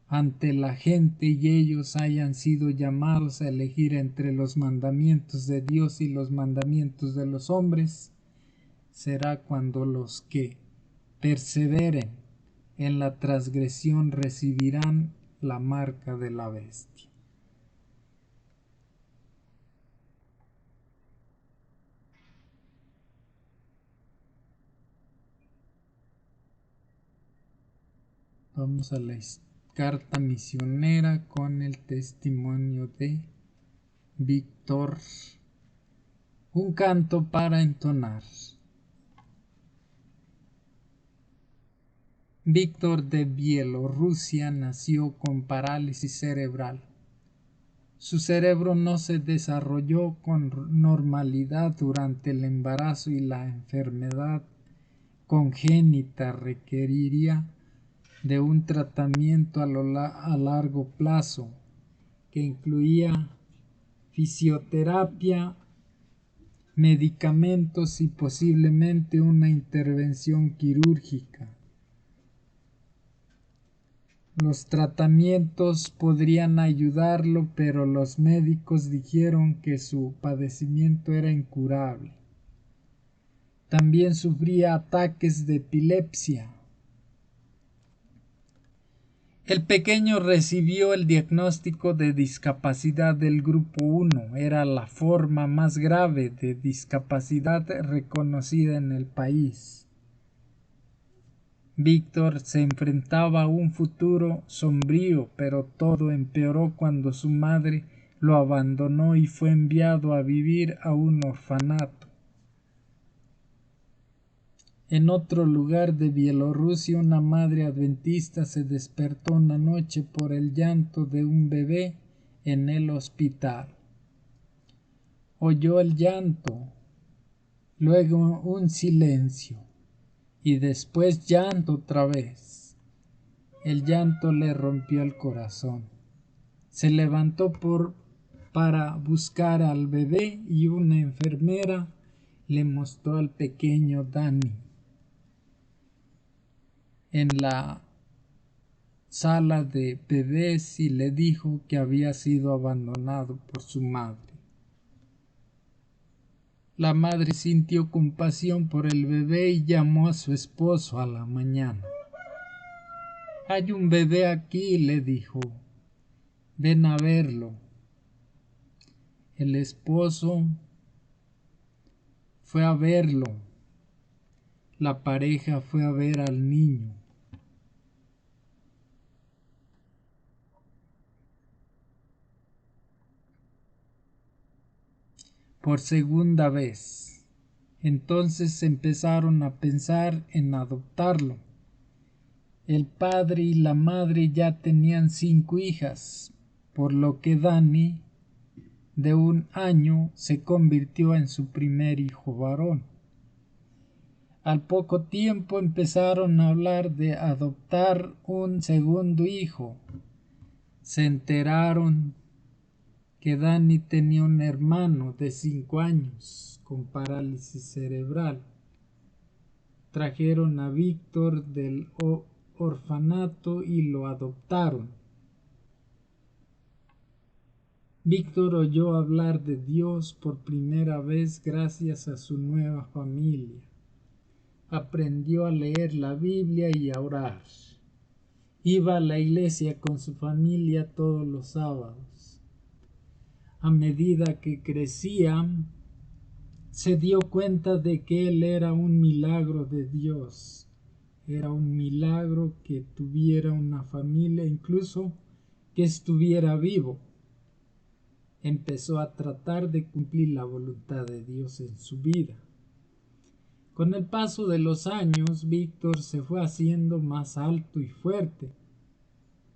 [SPEAKER 1] ante la gente y ellos hayan sido llamados a elegir entre los mandamientos de Dios y los mandamientos de los hombres, será cuando los que perseveren en la transgresión recibirán la marca de la bestia. Vamos a la carta misionera con el testimonio de Víctor. Un canto para entonar. Víctor de Bielorrusia nació con parálisis cerebral. Su cerebro no se desarrolló con normalidad durante el embarazo y la enfermedad congénita requeriría de un tratamiento a largo plazo que incluía fisioterapia, medicamentos y posiblemente una intervención quirúrgica. Los tratamientos podrían ayudarlo, pero los médicos dijeron que su padecimiento era incurable. También sufría ataques de epilepsia. El pequeño recibió el diagnóstico de discapacidad del grupo 1. Era la forma más grave de discapacidad reconocida en el país. Víctor se enfrentaba a un futuro sombrío, pero todo empeoró cuando su madre lo abandonó y fue enviado a vivir a un orfanato. En otro lugar de Bielorrusia, una madre adventista se despertó una noche por el llanto de un bebé en el hospital. Oyó el llanto, luego un silencio y después llanto otra vez. El llanto le rompió el corazón. Se levantó para buscar al bebé y una enfermera le mostró al pequeño Dani en la sala de bebés y le dijo que había sido abandonado por su madre. La madre sintió compasión por el bebé y llamó a su esposo a la mañana. Hay un bebé aquí, le dijo. Ven a verlo. El esposo fue a verlo. La pareja fue a ver al niño. Por segunda vez. Entonces empezaron a pensar en adoptarlo. El padre y la madre ya tenían 5 hijas, por lo que Dani, de 1 año, se convirtió en su primer hijo varón. Al poco tiempo empezaron a hablar de adoptar un segundo hijo. Se enteraron que Dani tenía un hermano de 5 años con parálisis cerebral. Trajeron a Víctor del orfanato y lo adoptaron. Víctor oyó hablar de Dios por primera vez gracias a su nueva familia. Aprendió a leer la Biblia y a orar. Iba a la iglesia con su familia todos los sábados. A medida que crecía, se dio cuenta de que él era un milagro de Dios. Era un milagro que tuviera una familia, incluso que estuviera vivo. Empezó a tratar de cumplir la voluntad de Dios en su vida. Con el paso de los años, Víctor se fue haciendo más alto y fuerte,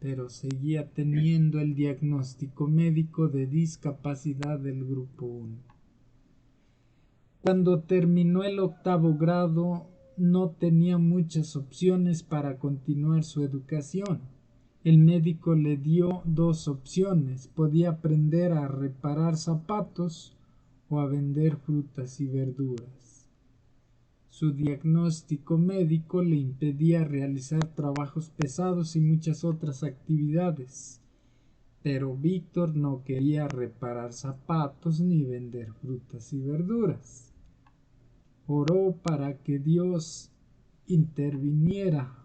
[SPEAKER 1] pero seguía teniendo el diagnóstico médico de discapacidad del grupo 1. Cuando terminó el 8º grado, no tenía muchas opciones para continuar su educación. El médico le dio 2 opciones: podía aprender a reparar zapatos o a vender frutas y verduras. Su diagnóstico médico le impedía realizar trabajos pesados y muchas otras actividades, pero Víctor no quería reparar zapatos ni vender frutas y verduras. Oró para que Dios interviniera.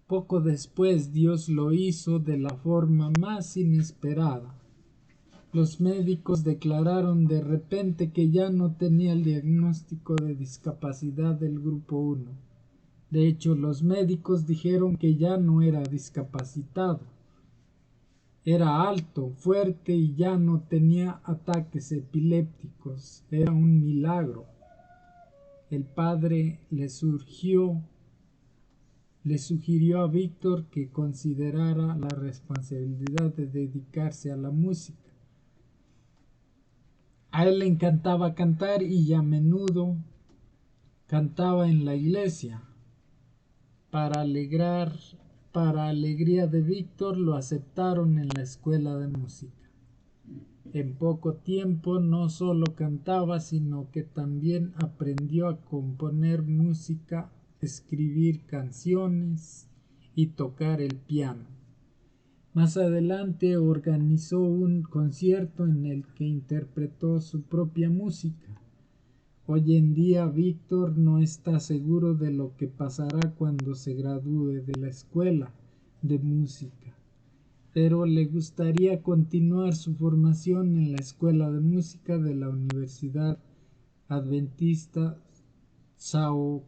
[SPEAKER 1] Poco después Dios lo hizo de la forma más inesperada. Los médicos declararon de repente que ya no tenía el diagnóstico de discapacidad del grupo 1. De hecho, los médicos dijeron que ya no era discapacitado. Era alto, fuerte y ya no tenía ataques epilépticos. Era un milagro. El padre le sugirió a Víctor que considerara la responsabilidad de dedicarse a la música. A él le encantaba cantar y a menudo cantaba en la iglesia. Para alegrar para alegría de Víctor, lo aceptaron en la escuela de música. En poco tiempo no solo cantaba, sino que también aprendió a componer música, escribir canciones y tocar el piano. Más adelante organizó un concierto en el que interpretó su propia música. Hoy en día Víctor no está seguro de lo que pasará cuando se gradúe de la escuela de música, pero le gustaría continuar su formación en la escuela de música de la Universidad Adventista Saoksky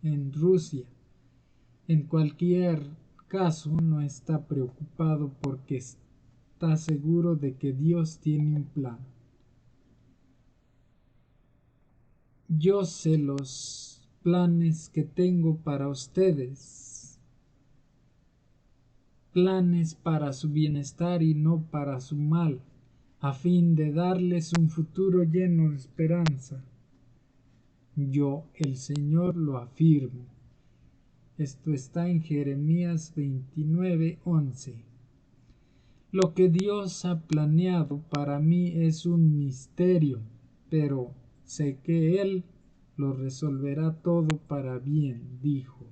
[SPEAKER 1] en Rusia. En cualquier caso, no está preocupado porque está seguro de que Dios tiene un plan. Yo sé los planes que tengo para ustedes, planes para su bienestar y no para su mal, a fin de darles un futuro lleno de esperanza. Yo, el Señor, lo afirmo. Esto está en Jeremías 29:11. Lo que Dios ha planeado para mí es un misterio, pero sé que Él lo resolverá todo para bien, dijo.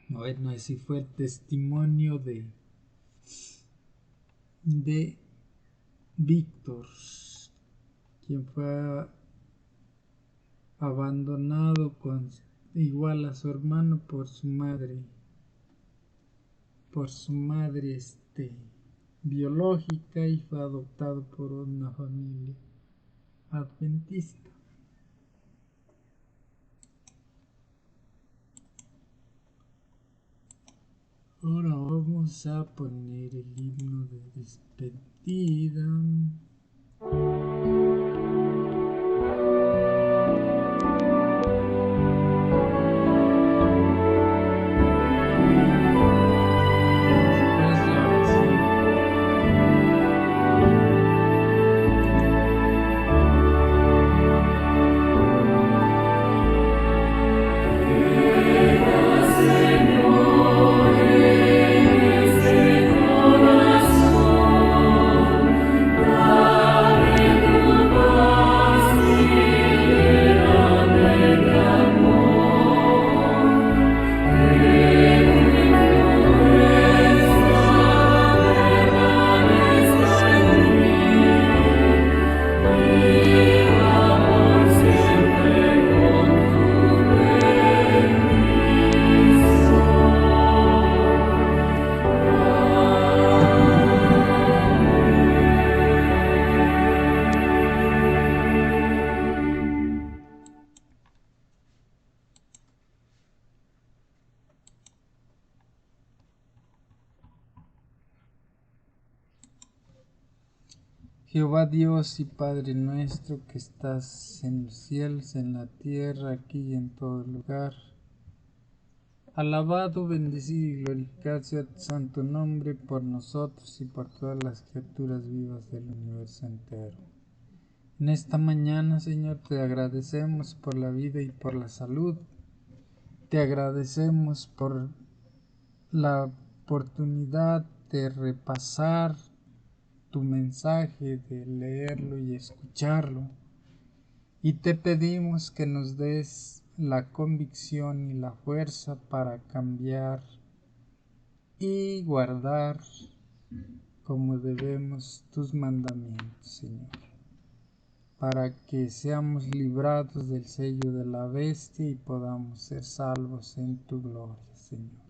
[SPEAKER 1] Bueno, ese fue el testimonio de Víctor, quien fue abandonado igual a su hermano por su madre biológica, y fue adoptado por una familia adventista. Ahora vamos a poner el himno de despedida. Jehová Dios y Padre nuestro, que estás en los cielos, en la tierra, aquí y en todo lugar, alabado, bendecido y glorificado sea tu santo nombre por nosotros y por todas las criaturas vivas del universo entero. En esta mañana, Señor, te agradecemos por la vida y por la salud. Te agradecemos por la oportunidad de repasar tu mensaje, de leerlo y escucharlo, y te pedimos que nos des la convicción y la fuerza para cambiar y guardar como debemos tus mandamientos, Señor, para que seamos librados del sello de la bestia y podamos ser salvos en tu gloria, Señor.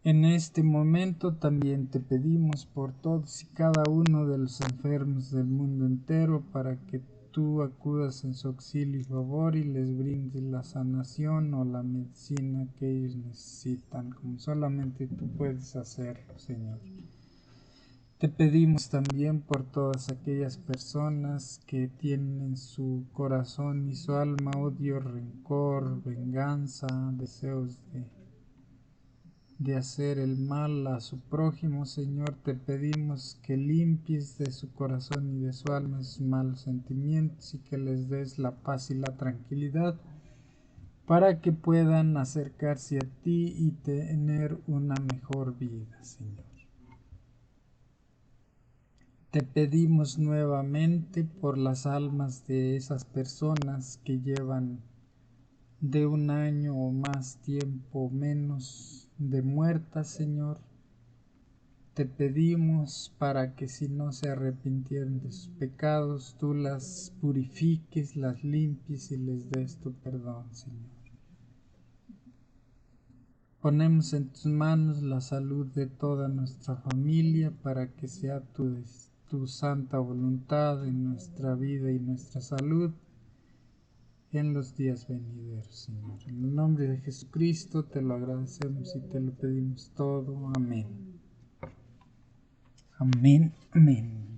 [SPEAKER 1] En este momento también te pedimos por todos y cada uno de los enfermos del mundo entero, para que tú acudas en su auxilio y favor y les brindes la sanación o la medicina que ellos necesitan, como solamente tú puedes hacerlo, Señor. Te pedimos también por todas aquellas personas que tienen en su corazón y su alma odio, rencor, venganza, deseos de hacer el mal a su prójimo, Señor. Te pedimos que limpies de su corazón y de su alma esos malos sentimientos y que les des la paz y la tranquilidad para que puedan acercarse a ti y tener una mejor vida, Señor. Te pedimos nuevamente por las almas de esas personas que llevan de 1 año o más tiempo menos de muertas, Señor. Te pedimos para que si no se arrepintieron de sus pecados, tú las purifiques, las limpies y les des tu perdón, Señor. Ponemos en tus manos la salud de toda nuestra familia para que sea tu santa voluntad en nuestra vida y nuestra salud en los días venideros, Señor. En el nombre de Jesucristo te lo agradecemos y te lo pedimos todo. Amén. Amén. Amén.